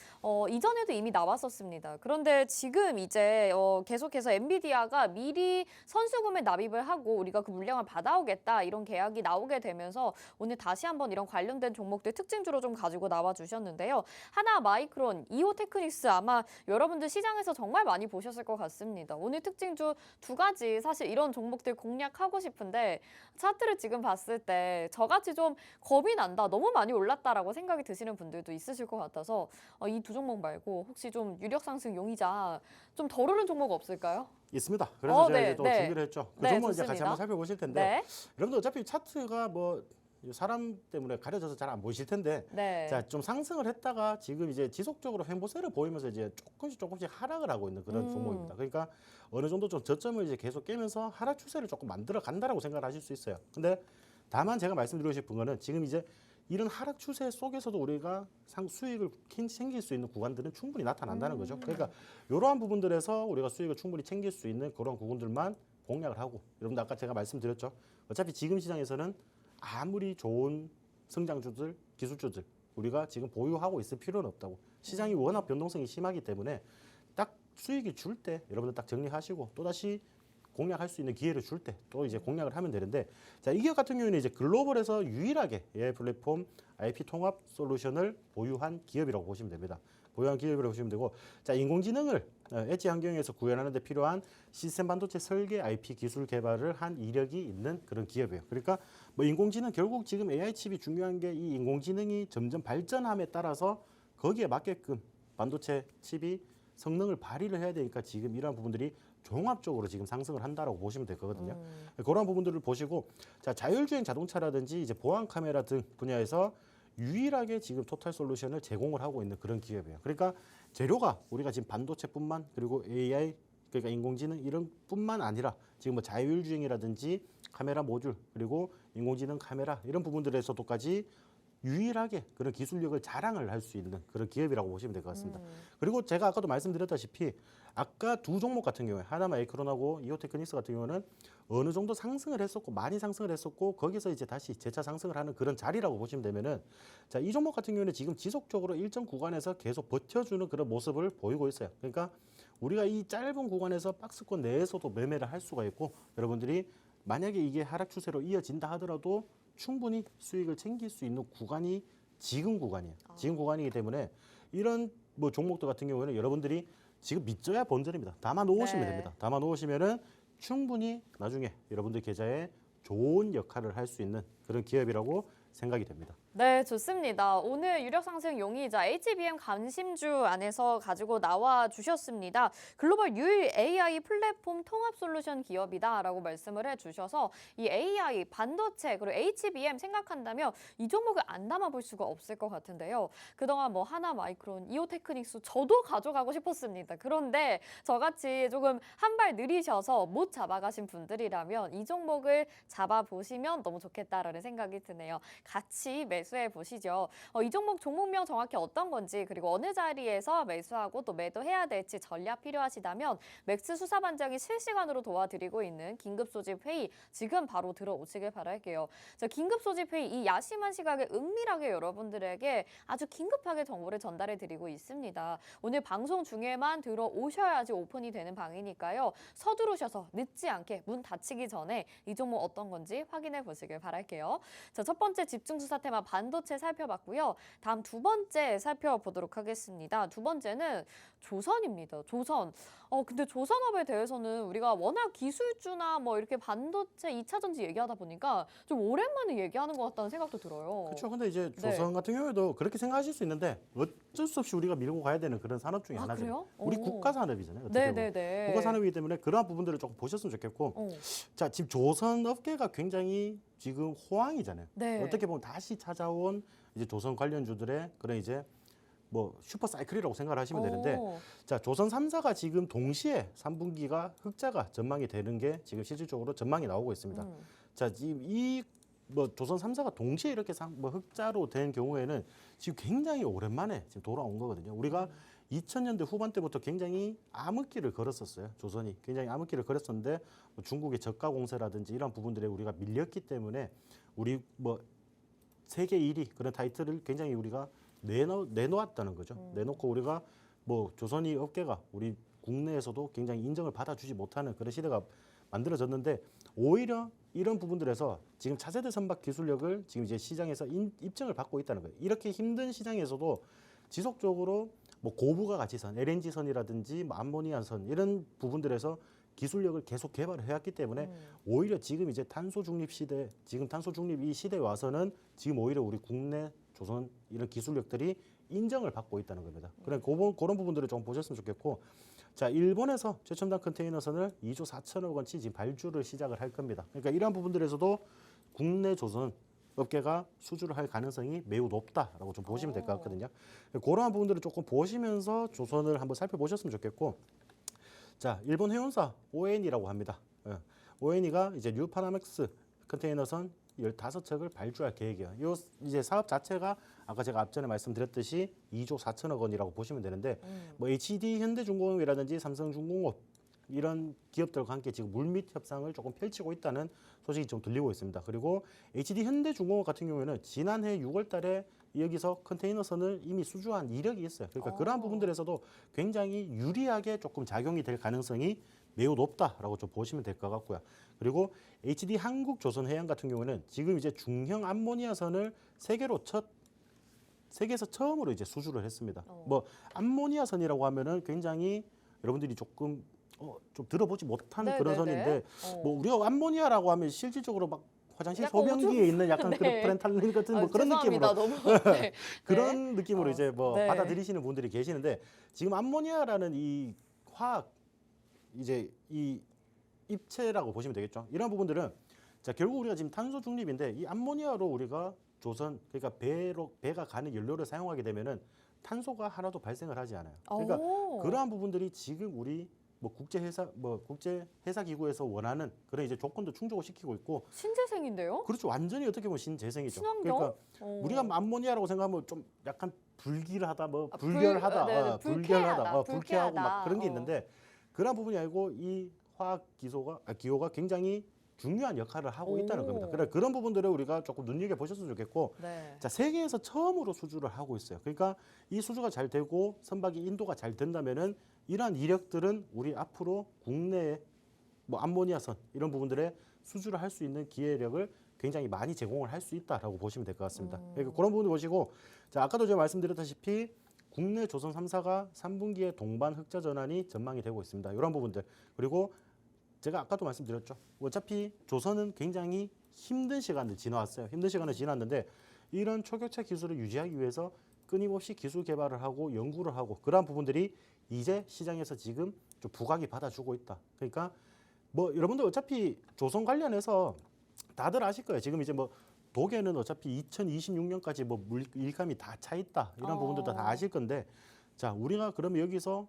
이전에도 이미 나왔었습니다. 그런데 지금 이제 계속해서 엔비디아가 미리 선수금에 납입을 하고 우리가 그 물량을 받아오겠다 이런 계약이 나오게 되면서 오늘 다시 한번 이런 관련된 종목들 특징주로 좀 가지고 나와 주셨는데요. 하나마이크론, 이오테크닉스 아마 여러분들 시장에서 정말 많이 보셨을 것 같습니다. 오늘 특징주 두 가지 사실 이런 종목들 공략하고 싶은데 차트를 지금 봤을 때 저같이 좀 겁이 난다, 너무 많이 올랐다라고 생각이 드시는 분들도 있으실 것 같아서 이 두 종목 말고 혹시 좀 유력 상승 용이자 좀 덜 오른 종목 없을까요? 있습니다. 그래서 제가 네, 이제 또 네. 준비를 했죠. 그 네, 종목 이제 같이 좋습니다. 한번 살펴보실 텐데 네. 여러분들 어차피 차트가 뭐 사람 때문에 가려져서 잘 안 보이실 텐데 네. 자, 좀 상승을 했다가 지금 이제 지속적으로 횡보세를 보이면서 이제 조금씩 하락을 하고 있는 그런 종목입니다. 그러니까 어느 정도 좀 저점을 이제 계속 깨면서 하락 추세를 조금 만들어 간다라고 생각을 하실 수 있어요. 근데 다만 제가 말씀드리고 싶은 거는 지금 이제 이런 하락 추세 속에서도 우리가 수익을 챙길 수 있는 구간들은 충분히 나타난다는 거죠. 그러니까 이러한 부분들에서 우리가 수익을 충분히 챙길 수 있는 그런 부분들만 공략을 하고, 여러분들 아까 제가 말씀드렸죠. 어차피 지금 시장에서는 아무리 좋은 성장주들, 기술주들 우리가 지금 보유하고 있을 필요는 없다고. 시장이 워낙 변동성이 심하기 때문에 딱 수익이 줄 때 여러분들 딱 정리하시고 또다시 공략할 수 있는 기회를 줄 때 또 이제 공략을 하면 되는데, 자, 이 기업 같은 경우에는 이제 글로벌에서 유일하게 AI 플랫폼 IP 통합 솔루션을 보유한 기업이라고 보시면 됩니다. 보유한 기업이라고 보시면 되고, 자, 인공지능을 엣지 환경에서 구현하는 데 필요한 시스템 반도체 설계 IP 기술 개발을 한 이력이 있는 그런 기업이에요. 그러니까 뭐 인공지능, 결국 지금 AI 칩이 중요한 게 이 인공지능이 점점 발전함에 따라서 거기에 맞게끔 반도체 칩이 성능을 발휘를 해야 되니까 지금 이러한 부분들이 종합적으로 지금 상승을 한다라고 보시면 될 거거든요. 그런 부분들을 보시고, 자, 자율주행 자동차라든지 이제 보안 카메라 등 분야에서 유일하게 지금 토탈 솔루션을 제공을 하고 있는 그런 기업이에요. 그러니까 재료가 우리가 지금 반도체뿐만, 그리고 AI, 그러니까 인공지능 이런 뿐만 아니라 지금 뭐 자율주행이라든지 카메라 모듈, 그리고 인공지능 카메라 이런 부분들에서도까지 유일하게 그런 기술력을 자랑을 할 수 있는 그런 기업이라고 보시면 될 것 같습니다. 그리고 제가 아까도 말씀드렸다시피 아까 두 종목 같은 경우에 하나마이크론하고 이오테크닉스 같은 경우는 어느 정도 상승을 했었고 많이 상승을 했었고 거기서 이제 다시 재차 상승을 하는 그런 자리라고 보시면 되면은, 자, 이 종목 같은 경우에는 지금 지속적으로 일정 구간에서 계속 버텨주는 그런 모습을 보이고 있어요. 그러니까 우리가 이 짧은 구간에서 박스권 내에서도 매매를 할 수가 있고, 여러분들이 만약에 이게 하락 추세로 이어진다 하더라도 충분히 수익을 챙길 수 있는 구간이 지금 구간이에요. 지금 구간이기 때문에 이런 뭐 종목들 같은 경우에는 여러분들이 지금 믿져야 본전입니다. 담아 놓으시면 네. 됩니다. 담아 놓으시면은 충분히 나중에 여러분들 계좌에 좋은 역할을 할 수 있는 그런 기업이라고 생각이 됩니다. 네, 좋습니다. 오늘 유력 상승 용의자 HBM 관심주 안에서 가지고 나와 주셨습니다. 글로벌 유일 AI 플랫폼 통합 솔루션 기업이다라고 말씀을 해주셔서 이 AI, 반도체, 그리고 HBM 생각한다면 이 종목을 안 담아볼 수가 없을 것 같은데요. 그동안 뭐 하나마이크론, 이오테크닉스 저도 가져가고 싶었습니다. 그런데 저같이 조금 한 발 느리셔서 못 잡아가신 분들이라면 이 종목을 잡아보시면 너무 좋겠다라는 생각이 드네요. 같이 매수해 보시죠. 이 종목명 정확히 어떤 건지, 그리고 어느 자리에서 매수하고 또 매도해야 될지 전략 필요하시다면 맥스 수사 반장이 실시간으로 도와드리고 있는 긴급 소집 회의 지금 바로 들어오시길 바랄게요. 자, 긴급 소집 회의, 이 야심한 시각에 은밀하게 여러분들에게 아주 긴급하게 정보를 전달해 드리고 있습니다. 오늘 방송 중에만 들어오셔야지 오픈이 되는 방이니까요. 서두르셔서 늦지 않게 문 닫히기 전에 이 종목 어떤 건지 확인해 보시길 바랄게요. 자, 첫 번째 집중 수사 테마 반도체 살펴봤고요. 다음 두 번째 살펴보도록 하겠습니다. 두 번째는 조선입니다. 조선. 근데 조선업에 대해서는 우리가 워낙 기술주나 뭐 이렇게 반도체 2차 전지 얘기하다 보니까 좀 오랜만에 얘기하는 것 같다는 생각도 들어요. 그렇죠. 근데 이제 네. 조선 같은 경우에도 그렇게 생각하실 수 있는데 어쩔 수 없이 우리가 밀고 가야 되는 그런 산업 중에 아, 하나죠. 그래요? 우리 오. 국가 산업이잖아요. 어떻게 보면. 네네네. 국가 산업이기 때문에 그러한 부분들을 조금 보셨으면 좋겠고, 어. 자, 지금 조선 업계가 굉장히 지금 호황이잖아요. 네. 어떻게 보면 다시 찾아온 이제 조선 관련주들의 그런 이제 뭐 슈퍼 사이클이라고 생각을 하시면 되는데, 오. 자, 조선 3사가 지금 동시에 3분기가 흑자가 전망이 되는 게 지금 실질적으로 전망이 나오고 있습니다. 자, 지금 이 뭐 조선 3사가 동시에 이렇게 뭐 흑자로 된 경우에는 지금 굉장히 오랜만에 지금 돌아온 거거든요. 우리가 2000년대 후반 때부터 굉장히 암흑기를 걸었었어요. 조선이 굉장히 암흑기를 걸었었는데 뭐 중국의 저가 공세라든지 이런 부분들에 우리가 밀렸기 때문에 우리 뭐 세계 1위 그런 타이틀을 굉장히 우리가 내놓았다는 거죠. 내놓고 우리가 뭐 조선이 업계가 우리 국내에서도 굉장히 인정을 받아주지 못하는 그런 시대가 만들어졌는데, 오히려 이런 부분들에서 지금 차세대 선박 기술력을 지금 이제 시장에서 입증을 받고 있다는 거예요. 이렇게 힘든 시장에서도 지속적으로 뭐 고부가 가치선, LNG선이라든지 뭐 암모니아선 이런 부분들에서 기술력을 계속 개발을 해왔기 때문에 오히려 지금 이제 탄소 중립 시대, 지금 탄소 중립 이 시대에 와서는 지금 오히려 우리 국내 조선 이런 기술력들이 인정을 받고 있다는 겁니다. 그런 부분들을 좀 보셨으면 좋겠고, 자, 일본에서 최첨단 컨테이너선을 2조 4천억 원치 지금 발주를 시작을 할 겁니다. 그러니까 이러한 부분들에서도 국내 조선 업계가 수주를 할 가능성이 매우 높다라고 좀 보시면 될 것 같거든요. 그러한 부분들을 조금 보시면서 조선을 한번 살펴보셨으면 좋겠고, 자, 일본 해운사 ON이라고 합니다. ON이가 이제 뉴파나맥스 컨테이너선 15척을 발주할 계획이에요. 이 이제 사업 자체가 아까 제가 앞전에 말씀드렸듯이 2조 4천억 원이라고 보시면 되는데, 뭐 HD 현대중공업이라든지 삼성중공업 이런 기업들과 함께 지금 물밑 협상을 조금 펼치고 있다는 소식이 좀 들리고 있습니다. 그리고 HD 현대중공업 같은 경우에는 지난해 6월 달에 여기서 컨테이너선을 이미 수주한 이력이 있어요. 그러니까 그러한 어. 부분들에서도 굉장히 유리하게 조금 작용이 될 가능성이 매우 높다라고 좀 보시면 될 것 같고요. 그리고 HD 한국조선해양 같은 경우는 지금 이제 중형 암모니아선을 세계에서 처음으로 이제 수주를 했습니다. 뭐 암모니아선이라고 하면은 굉장히 여러분들이 조금 좀 들어보지 못한 네, 그런 네, 선인데 네. 뭐 우리가 암모니아라고 하면 실질적으로 막 화장실 약간 소변기에 있는 약간 네. 그런 프렌탈린 같은 뭐 그런 죄송합니다. 느낌으로 너무 네. 그런 느낌으로 어, 이제 뭐 네. 받아들이시는 분들이 계시는데 지금 암모니아라는 이 화학 이제 이 입체라고 보시면 되겠죠. 이런 부분들은 자 결국 우리가 지금 탄소 중립인데 이 암모니아로 우리가 조선 그러니까 배가 가는 연료를 사용하게 되면은 탄소가 하나도 발생을 하지 않아요. 그러니까 오. 그러한 부분들이 지금 우리 뭐 국제 회사 기구에서 원하는 그런 이제 조건도 충족을 시키고 있고 신재생인데요? 그렇죠. 완전히 어떻게 보면 신재생이죠. 친환경? 그러니까 어. 우리가 암모니아라고 생각하면 좀 약간 불길하다, 뭐 아, 불결하다, 네, 불쾌하고 막 불쾌하다. 그런 게 있는데 그런 부분이 아니고 이 화학 기호가 굉장히 중요한 역할을 하고 있다는 오. 겁니다. 그런 부분들을 우리가 조금 눈여겨 보셨으면 좋겠고, 네. 자 세계에서 처음으로 수주를 하고 있어요. 그러니까 이 수주가 잘 되고 선박이 인도가 잘 된다면은 이러한 이력들은 우리 앞으로 국내에 뭐 암모니아선 이런 부분들에 수주를 할 수 있는 기회력을 굉장히 많이 제공을 할 수 있다라고 보시면 될 것 같습니다. 그러니까 그런 부분을 보시고 자 아까도 제가 말씀드렸다시피 국내 조선 3사가 3분기에 동반 흑자 전환이 전망이 되고 있습니다. 이런 부분들 그리고 제가 아까도 말씀드렸죠. 어차피 조선은 굉장히 힘든 시간을 지나왔어요. 힘든 시간을 지났는데 이런 초격차 기술을 유지하기 위해서 끊임없이 기술 개발을 하고 연구를 하고 그러한 부분들이 이제 시장에서 지금 좀 부각이 받아주고 있다. 그러니까 뭐 여러분들 어차피 조선 다들 아실 거예요. 지금 이제 뭐 독에는 어차피 2026년까지 뭐 일감이 다 차 있다. 이런 부분들도 다 아실 건데 자 우리가 그러면 여기서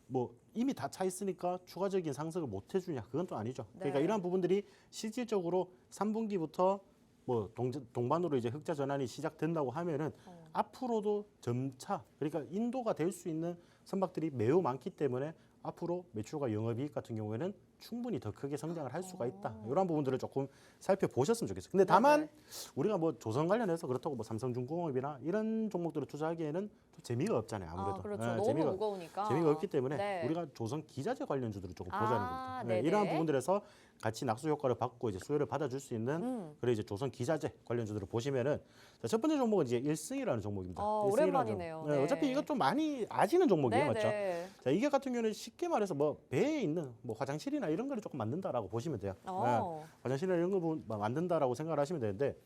뭐 이미 다 차 있으니까 추가적인 상승을 못 해주냐 그건 또 아니죠. 그러니까 네. 이러한 부분들이 실질적으로 3분기부터 뭐 동반으로 이제 흑자 전환이 시작된다고 하면은 앞으로도 점차 그러니까 인도가 될 수 있는 선박들이 매우 많기 때문에 앞으로 매출과 영업이익 같은 경우에는 충분히 더 크게 성장을 할 수가 있다. 이런 부분들을 조금 살펴보셨으면 좋겠어요. 근데 다만 네네. 우리가 뭐 조선 관련해서 그렇다고 뭐 삼성중공업이나 이런 종목들을 투자하기에는 좀 재미가 없잖아요. 아무래도. 아, 그렇죠. 예, 너무 무거우니까. 재미가 없기 때문에 네. 우리가 조선 기자재 관련주들을 조금 아, 보자는 겁니다. 네, 네네. 이러한 부분들에서 같이 낙수 효과를 받고 이제 수혜를 받아줄 수 있는 그래 이제 조선 기자재 관련주들을 보시면은 자, 첫 번째 종목은 이제 일승이라는 종목입니다. 일승이라는 오랜만이네요. 종목. 네, 네. 어차피 이거 좀 많이 아시는 종목이에요, 네, 맞죠? 네. 자, 이게 같은 경우는 쉽게 말해서 뭐 배에 있는 뭐 화장실이나 이런 거를 조금 만든다라고 보시면 돼요. 어. 화장실이나 이런 거 만든다라고 생각을 하시면 되는데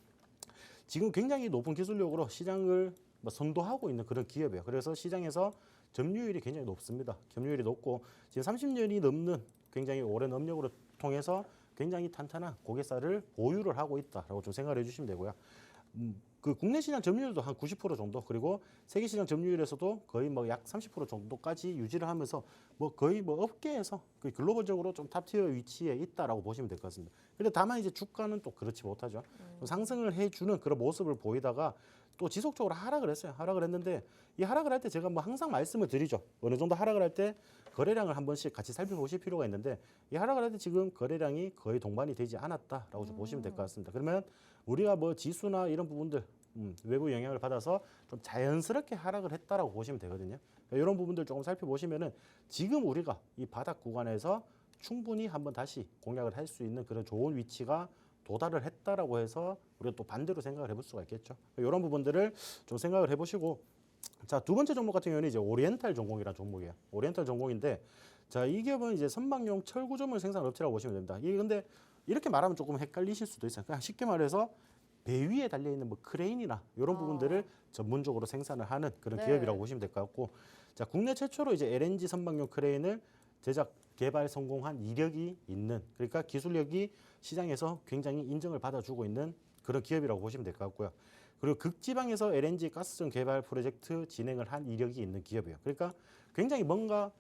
지금 굉장히 높은 기술력으로 시장을 뭐 선도하고 있는 그런 기업이에요. 그래서 시장에서 점유율이 굉장히 높습니다. 점유율이 높고 지금 30년이 넘는 굉장히 오랜 업력으로 통해서 굉장히 탄탄한 고객사를 보유를 하고 있다라고 좀 생각을 해주시면 되고요. 그 국내 시장 점유율도 한 90% 정도 그리고 세계 시장 점유율에서도 거의 뭐 약 30% 정도까지 유지를 하면서 뭐 거의 뭐 업계에서 그 글로벌적으로 좀 탑티어 위치에 있다라고 보시면 될 것 같습니다. 근데 다만 이제 주가는 또 그렇지 못하죠. 좀 상승을 해주는 그런 모습을 보이다가 또 지속적으로 하락을 했어요. 하락을 했는데 이 하락을 할 때 제가 뭐 항상 말씀을 드리죠. 어느 정도 하락을 할 때 거래량을 한 번씩 같이 살펴보실 필요가 있는데 이 하락을 할 때 지금 거래량이 거의 동반이 되지 않았다라고 좀 보시면 될 것 같습니다. 그러면 우리가 뭐 지수나 이런 부분들 외부 영향을 받아서 좀 자연스럽게 하락을 했다라고 보시면 되거든요. 이런 부분들 조금 살펴보시면은 지금 우리가 이 바닥 구간에서 충분히 한번 다시 공략을 할 수 있는 그런 좋은 위치가 도달을 했다라고 해서 우리가 또 반대로 생각을 해볼 수가 있겠죠. 이런 부분들을 좀 생각을 해보시고 자, 두 번째 종목 같은 경우는 이제 오리엔탈 전공이라는 종목이에요. 오리엔탈 전공인데 자, 이 기업은 이제 선박용 철구조물 생산 업체라고 보시면 됩니다. 이게 근데 이렇게 말하면 조금 헷갈리실 수도 있어요. 그냥 쉽게 말해서 배 위에 달려 있는 뭐 크레인이나 이런 부분들을 전문적으로 생산을 하는 그런 네. 기업이라고 보시면 될 것 같고 자, 국내 최초로 이제 LNG 선박용 크레인을 제작 개발 성공한 이력이 있는 그러니까 기술력이 시장에서 굉장히 인정을 받아주고 있는 그런 기업이라고 보시면 될 것 같고요. 그리고 극지방에서 LNG 가스전 개발 프로젝트 진행을 한 이력이 있는 기업이에요. 그러니까 굉장히 뭔가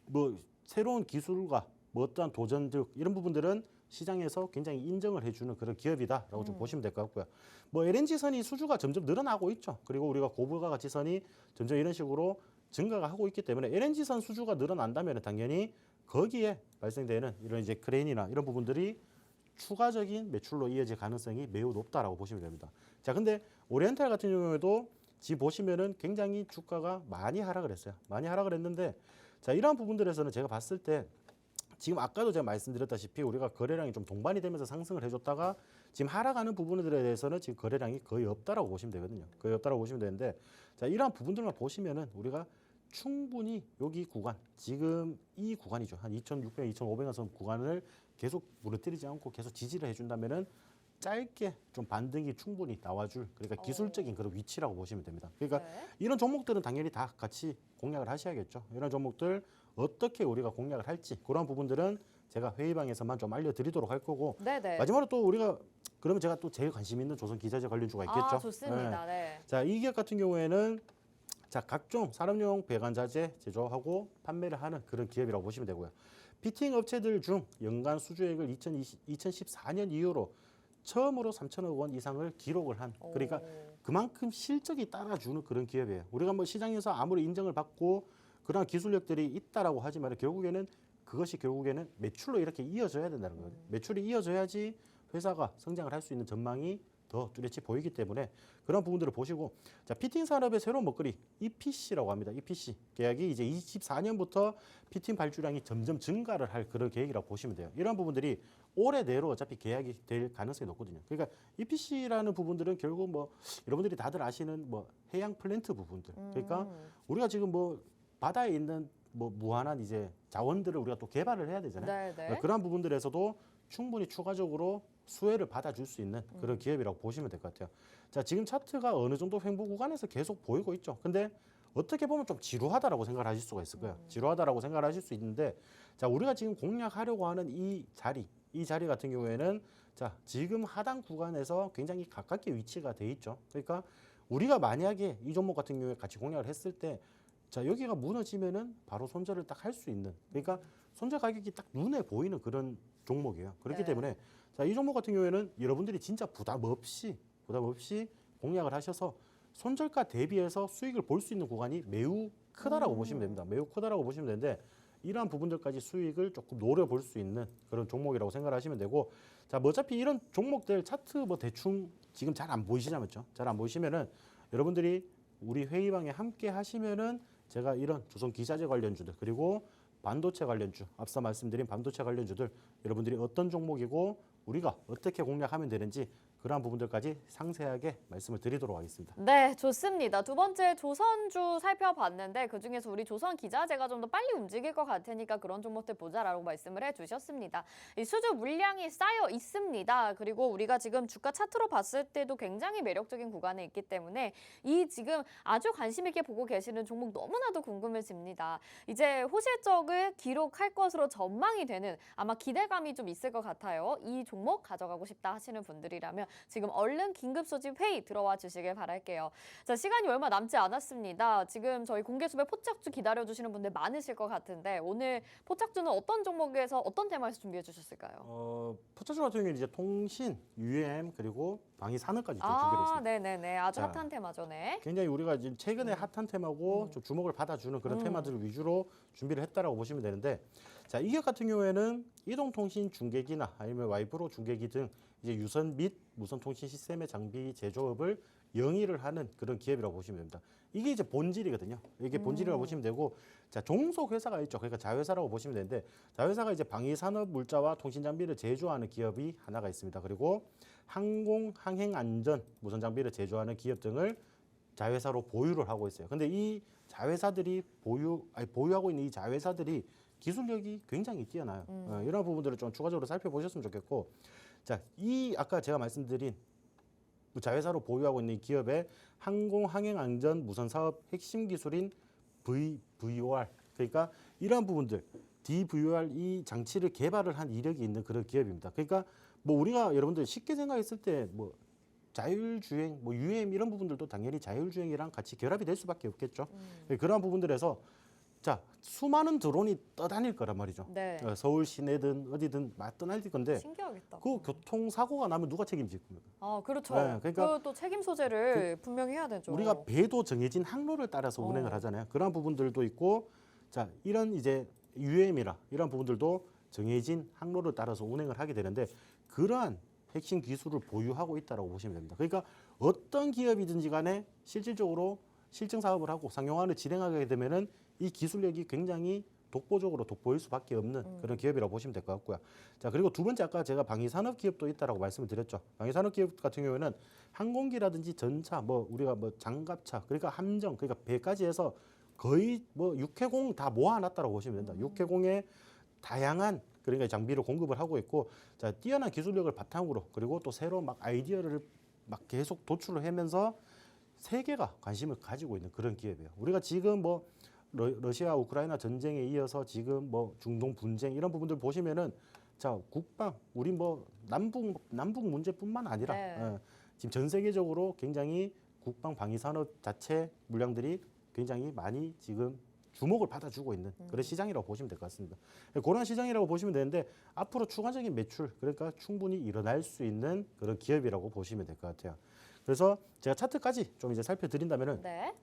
뭐 새로운 기술과 뭐 어떠한 도전들 이런 부분들은 시장에서 굉장히 인정을 해주는 그런 기업이다라고 좀 보시면 될 것 같고요. 뭐 LNG 선이 수주가 점점 늘어나고 있죠. 그리고 우리가 고부가 가치선이 점점 이런 식으로 증가가 하고 있기 때문에 LNG 선 수주가 늘어난다면 당연히 거기에 발생되는 이런 이제 크레인이나 이런 부분들이 추가적인 매출로 이어질 가능성이 매우 높다라고 보시면 됩니다. 자, 근데 오리엔탈 같은 경우에도 지금 보시면은 굉장히 주가가 많이 하락을 했어요. 많이 하락을 했는데 자, 이러한 부분들에서는 제가 봤을 때 지금 아까도 제가 말씀드렸다시피 우리가 거래량이 좀 동반이 되면서 상승을 해줬다가 지금 하락하는 부분들에 대해서는 지금 거래량이 거의 없다라고 보시면 되거든요. 거의 없다라고 보시면 되는데 자, 이러한 부분들만 보시면은 우리가 충분히 여기 구간, 지금 이 구간이죠. 한 2,600, 2,500원 선 구간을 계속 무너뜨리지 않고 계속 지지를 해준다면은 짧게 좀 반등이 충분히 나와줄 그러니까 기술적인 그런 위치라고 보시면 됩니다. 그러니까 네. 이런 종목들은 당연히 다 같이 공략을 하셔야겠죠. 이런 종목들 어떻게 우리가 공략을 할지 그런 부분들은 제가 회의방에서만 좀 알려드리도록 할 거고 네네. 마지막으로 또 우리가 그러면 제가 또 제일 관심 있는 조선 기자재 관련주가 있겠죠. 아, 좋습니다. 네. 자, 이 기업 같은 경우에는 자, 각종 산업용 배관 자재 제조하고 판매를 하는 그런 기업이라고 보시면 되고요. 피팅 업체들 중 연간 수주액을 2014년 이후로 처음으로 3천억 원 이상을 기록을 한 그러니까 그만큼 실적이 따라주는 그런 기업이에요. 우리가 뭐 시장에서 아무리 인정을 받고 그런 기술력들이 있다라고 하지만 결국에는 그것이 결국에는 매출로 이렇게 이어져야 된다는 거예요. 매출이 이어져야지 회사가 성장을 할 수 있는 전망이 더 뚜렷이 보이기 때문에 그런 부분들을 보시고 자, 피팅 산업의 새로운 먹거리 EPC라고 합니다. EPC 계약이 이제 24년부터 피팅 발주량이 점점 증가를 할 그런 계획이라고 보시면 돼요. 이런 부분들이 올해 내로 어차피 계약이 될 가능성이 높거든요. 그러니까 EPC라는 부분들은 결국 뭐 여러분들이 다들 아시는 뭐 해양 플랜트 부분들. 그러니까 우리가 지금 뭐 바다에 있는 뭐 무한한 이제 자원들을 우리가 또 개발을 해야 되잖아요. 네네. 그런 부분들에서도 충분히 추가적으로 수혜를 받아줄 수 있는 그런 기업이라고 보시면 될 것 같아요. 자, 지금 차트가 어느 정도 횡보 구간에서 계속 보이고 있죠. 근데 어떻게 보면 좀 지루하다라고 생각을 하실 수가 있을 거예요. 지루하다라고 생각을 하실 수 있는데 자, 우리가 지금 공략하려고 하는 이 자리 같은 경우에는 자, 지금 하단 구간에서 굉장히 가깝게 위치가 돼 있죠. 그러니까 우리가 만약에 이 종목 같은 경우에 같이 공략을 했을 때 자, 여기가 무너지면은 바로 손절을 딱 할 수 있는 그러니까 손절 가격이 딱 눈에 보이는 그런 종목이에요. 그렇기 네. 때문에 자, 이 종목 같은 경우에는 여러분들이 진짜 부담 없이 공략을 하셔서 손절가 대비해서 수익을 볼 수 있는 구간이 매우 크다라고 보시면 됩니다. 매우 크다라고 보시면 되는데 이러한 부분들까지 수익을 조금 노려볼 수 있는 그런 종목이라고 생각을 하시면 되고 자, 뭐 어차피 이런 종목들 차트 뭐 대충 지금 잘 안 보이시죠? 잘 안 보이시면은 여러분들이 우리 회의방에 함께 하시면은 제가 이런 조선 기자재 관련주들 그리고 반도체 관련주, 앞서 말씀드린 반도체 관련주들 여러분들이 어떤 종목이고 우리가 어떻게 공략하면 되는지 그러한 부분들까지 상세하게 말씀을 드리도록 하겠습니다. 네, 좋습니다. 두 번째 조선주 살펴봤는데 그중에서 우리 조선 기자재가 좀 더 빨리 움직일 것 같으니까 그런 종목들 보자라고 말씀을 해주셨습니다. 이 수주 물량이 쌓여 있습니다. 그리고 우리가 지금 주가 차트로 봤을 때도 굉장히 매력적인 구간에 있기 때문에 이 지금 아주 관심 있게 보고 계시는 종목 너무나도 궁금해집니다. 이제 호실적을 기록할 것으로 전망이 되는 아마 기대감이 좀 있을 것 같아요. 이 종목 가져가고 싶다 하시는 분들이라면 지금 얼른 긴급 소집 회의 들어와 주시길 바랄게요. 자, 시간이 얼마 남지 않았습니다. 지금 저희 공개수배 포착주 기다려주시는 분들 많으실 것 같은데 오늘 포착주는 어떤 종목에서 어떤 테마에서 준비해 주셨을까요? 포착주 같은 경우는 이제 통신, UM 그리고 방위 산업까지 좀 아, 준비했습니다. 네네네. 아주 자, 핫한 테마죠, 네. 굉장히 우리가 지금 최근에 핫한 테마고 좀 주목을 받아주는 그런 테마들을 위주로 준비를 했다라고 보시면 되는데 자, 이 기업 같은 경우에는 이동통신 중계기나 아니면 와이프로 중계기 등 이제 유선 및 무선 통신 시스템의 장비 제조업을 영위를 하는 그런 기업이라고 보시면 됩니다. 이게 이제 본질이거든요. 이게 본질이라고 보시면 되고 자, 종속 회사가 있죠. 그러니까 자회사라고 보시면 되는데 자회사가 이제 방위 산업 물자와 통신 장비를 제조하는 기업이 하나가 있습니다. 그리고 항공 항행 안전 무선 장비를 제조하는 기업 등을 자회사로 보유를 하고 있어요. 근데 이 자회사들이 보유하고 있는 이 자회사들이 기술력이 굉장히 뛰어나요. 이런 부분들을 좀 추가적으로 살펴보셨으면 좋겠고, 자, 이 아까 제가 말씀드린 자회사로 보유하고 있는 이 기업의 항공 항행 안전 무선 사업 핵심 기술인 DVOR, 그러니까 이러한 부분들 DVOR 이 장치를 개발을 한 이력이 있는 그런 기업입니다. 그러니까 뭐 우리가 여러분들 쉽게 생각했을 때 뭐 자율주행, 뭐 UAM 이런 부분들도 당연히 자율주행이랑 같이 결합이 될 수밖에 없겠죠. 그러한 부분들에서 자, 수많은 드론이 떠다닐 거란 말이죠. 네. 서울 시내든 어디든 막 떠다닐 건데 신기하겠다. 그 교통사고가 나면 누가 책임질 겁니까? 아, 그렇죠. 네, 그러니까 그또 책임 소재를 분명히 해야 되죠. 우리가 배도 정해진 항로를 따라서 운행을 하잖아요. 그런 부분들도 있고, 자, 이런 이제 UM이라 이런 부분들도 정해진 항로를 따라서 운행을 하게 되는데 그러한 핵심 기술을 보유하고 있다고 보시면 됩니다. 그러니까 어떤 기업이든지 간에 실질적으로 실증 사업을 하고 상용화를 진행하게 되면은 이 기술력이 굉장히 독보적으로 돋보일 수밖에 없는 그런 기업이라고 보시면 될 것 같고요. 자, 그리고 두 번째 아까 제가 방위산업 기업도 있다라고 말씀을 드렸죠. 방위산업 기업 같은 경우에는 항공기라든지 전차, 뭐 우리가 뭐 장갑차, 그러니까 함정, 그러니까 배까지 해서 거의 뭐 육해공 다 모아놨다라고 보시면 된다. 육해공에 다양한 그러니까 장비를 공급을 하고 있고, 자, 뛰어난 기술력을 바탕으로 그리고 또 새로운 막 아이디어를 막 계속 도출을 하면서 세계가 관심을 가지고 있는 그런 기업이에요. 우리가 지금 뭐 러시아 우크라이나 전쟁에 이어서 지금 뭐 중동 분쟁 이런 부분들 보시면은 자, 국방 우리 뭐 남북 문제뿐만 아니라 네. 지금 전 세계적으로 굉장히 국방 방위 산업 자체 물량들이 굉장히 많이 지금 주목을 받아주고 있는 그런 시장이라고 보시면 될 것 같습니다. 그런 시장이라고 보시면 되는데 앞으로 추가적인 매출 그러니까 충분히 일어날 수 있는 그런 기업이라고 보시면 될 것 같아요. 그래서 제가 차트까지 좀 이제 살펴드린다면은 네.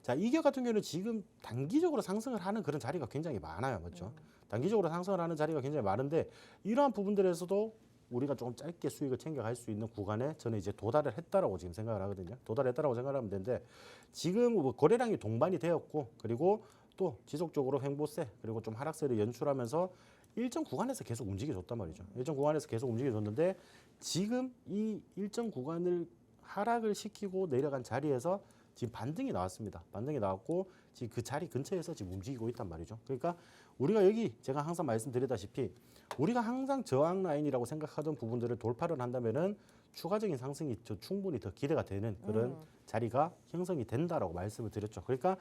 자, 이 기업 같은 경우는 지금 단기적으로 상승을 하는 그런 자리가 굉장히 많아요. 맞죠? 단기적으로 상승을 하는 자리가 굉장히 많은데 이러한 부분들에서도 우리가 조금 짧게 수익을 챙겨갈 수 있는 구간에 저는 이제 도달을 했다라고 지금 생각을 하거든요. 도달했다라고 생각을 하면 되는데 지금 뭐 거래량이 동반이 되었고 그리고 또 지속적으로 횡보세 그리고 좀 하락세를 연출하면서 일정 구간에서 계속 움직여줬단 말이죠. 일정 구간에서 계속 움직여줬는데 지금 이 일정 구간을 하락을 시키고 내려간 자리에서 지금 반등이 나왔습니다. 반등이 나왔고 지금 그 자리 근처에서 지금 움직이고 있단 말이죠. 그러니까 우리가 여기 제가 항상 말씀드리다시피 우리가 항상 저항 라인이라고 생각하던 부분들을 돌파를 한다면은 추가적인 상승이 충분히 더 기대가 되는 그런 자리가 형성이 된다라고 말씀을 드렸죠. 그러니까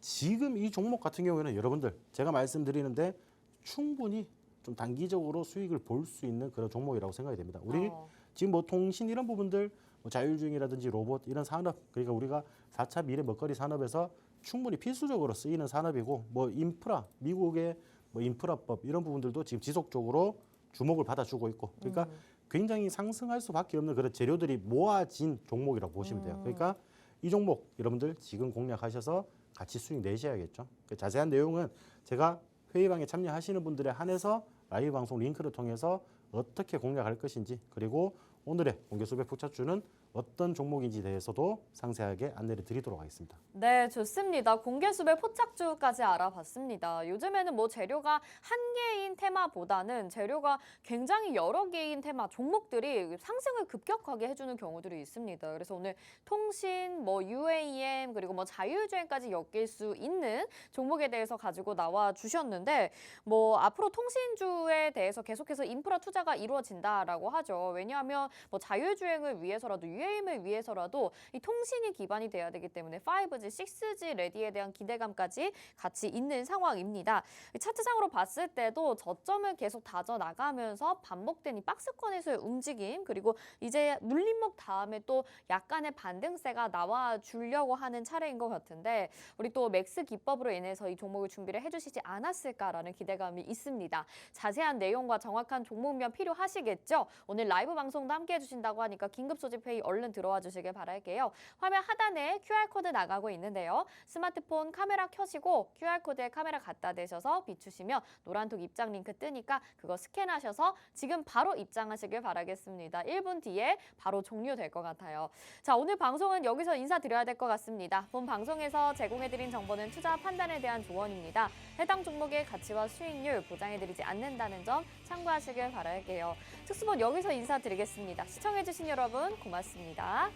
지금 이 종목 같은 경우에는 여러분들 제가 말씀드리는데 충분히 좀 단기적으로 수익을 볼 수 있는 그런 종목이라고 생각이 됩니다. 우리 지금 뭐 통신 이런 부분들 뭐 자율주행이라든지 로봇 이런 산업 그러니까 우리가 4차 미래 먹거리 산업에서 충분히 필수적으로 쓰이는 산업이고 뭐 인프라 미국의 뭐 인프라법 이런 부분들도 지금 지속적으로 주목을 받아주고 있고 그러니까 굉장히 상승할 수밖에 없는 그런 재료들이 모아진 종목이라고 보시면 돼요. 그러니까 이 종목 여러분들 지금 공략하셔서 같이 수익 내셔야겠죠. 그 자세한 내용은 제가 회의방에 참여하시는 분들에 한해서 라이브 방송 링크를 통해서 어떻게 공략할 것인지 그리고 오늘의 공개수배 포착주는 어떤 종목인지 대해서도 상세하게 안내를 드리도록 하겠습니다. 네, 좋습니다. 공개수배 포착주까지 알아봤습니다. 요즘에는 뭐 재료가 한 개인 테마보다는 재료가 굉장히 여러 개인 테마 종목들이 상승을 급격하게 해주는 경우들이 있습니다. 그래서 오늘 통신, 뭐 UAM 그리고 뭐 자율주행까지 엮일 수 있는 종목에 대해서 가지고 나와 주셨는데 뭐 앞으로 통신주에 대해서 계속해서 인프라 투자가 이루어진다라고 하죠. 왜냐하면 뭐 자율주행을 위해서라도 UAM을 위해서라도 이 통신이 기반이 돼야 되기 때문에 5G, 6G 레디에 대한 기대감까지 같이 있는 상황입니다. 차트상으로 봤을 때도 저점을 계속 다져나가면서 반복된 이 박스권에서의 움직임 그리고 이제 눌림목 다음에 또 약간의 반등세가 나와주려고 하는 차례인 것 같은데 우리 또 맥스 기법으로 인해서 이 종목을 준비를 해주시지 않았을까라는 기대감이 있습니다. 자세한 내용과 정확한 종목면 필요하시겠죠? 오늘 라이브 방송도 함께 해주신다고 하니까 긴급 소집 회의 얼른 들어와 주시길 바랄게요. 화면 하단에 QR코드 나가고 있는데요. 스마트폰 카메라 켜시고 QR코드에 카메라 갖다 대셔서 비추시면 노란톡 입장 링크 뜨니까 그거 스캔하셔서 지금 바로 입장하시길 바라겠습니다. 1분 뒤에 바로 종료될 것 같아요. 자, 오늘 방송은 여기서 인사드려야 될 것 같습니다. 본 방송에서 제공해드린 정보는 투자 판단에 대한 조언입니다. 해당 종목의 가치와 수익률 보장해드리지 않는다는 점 참고하시길 바랄게요. 특수본 여기서 인사드리겠습니다. 시청해주신 여러분 고맙습니다.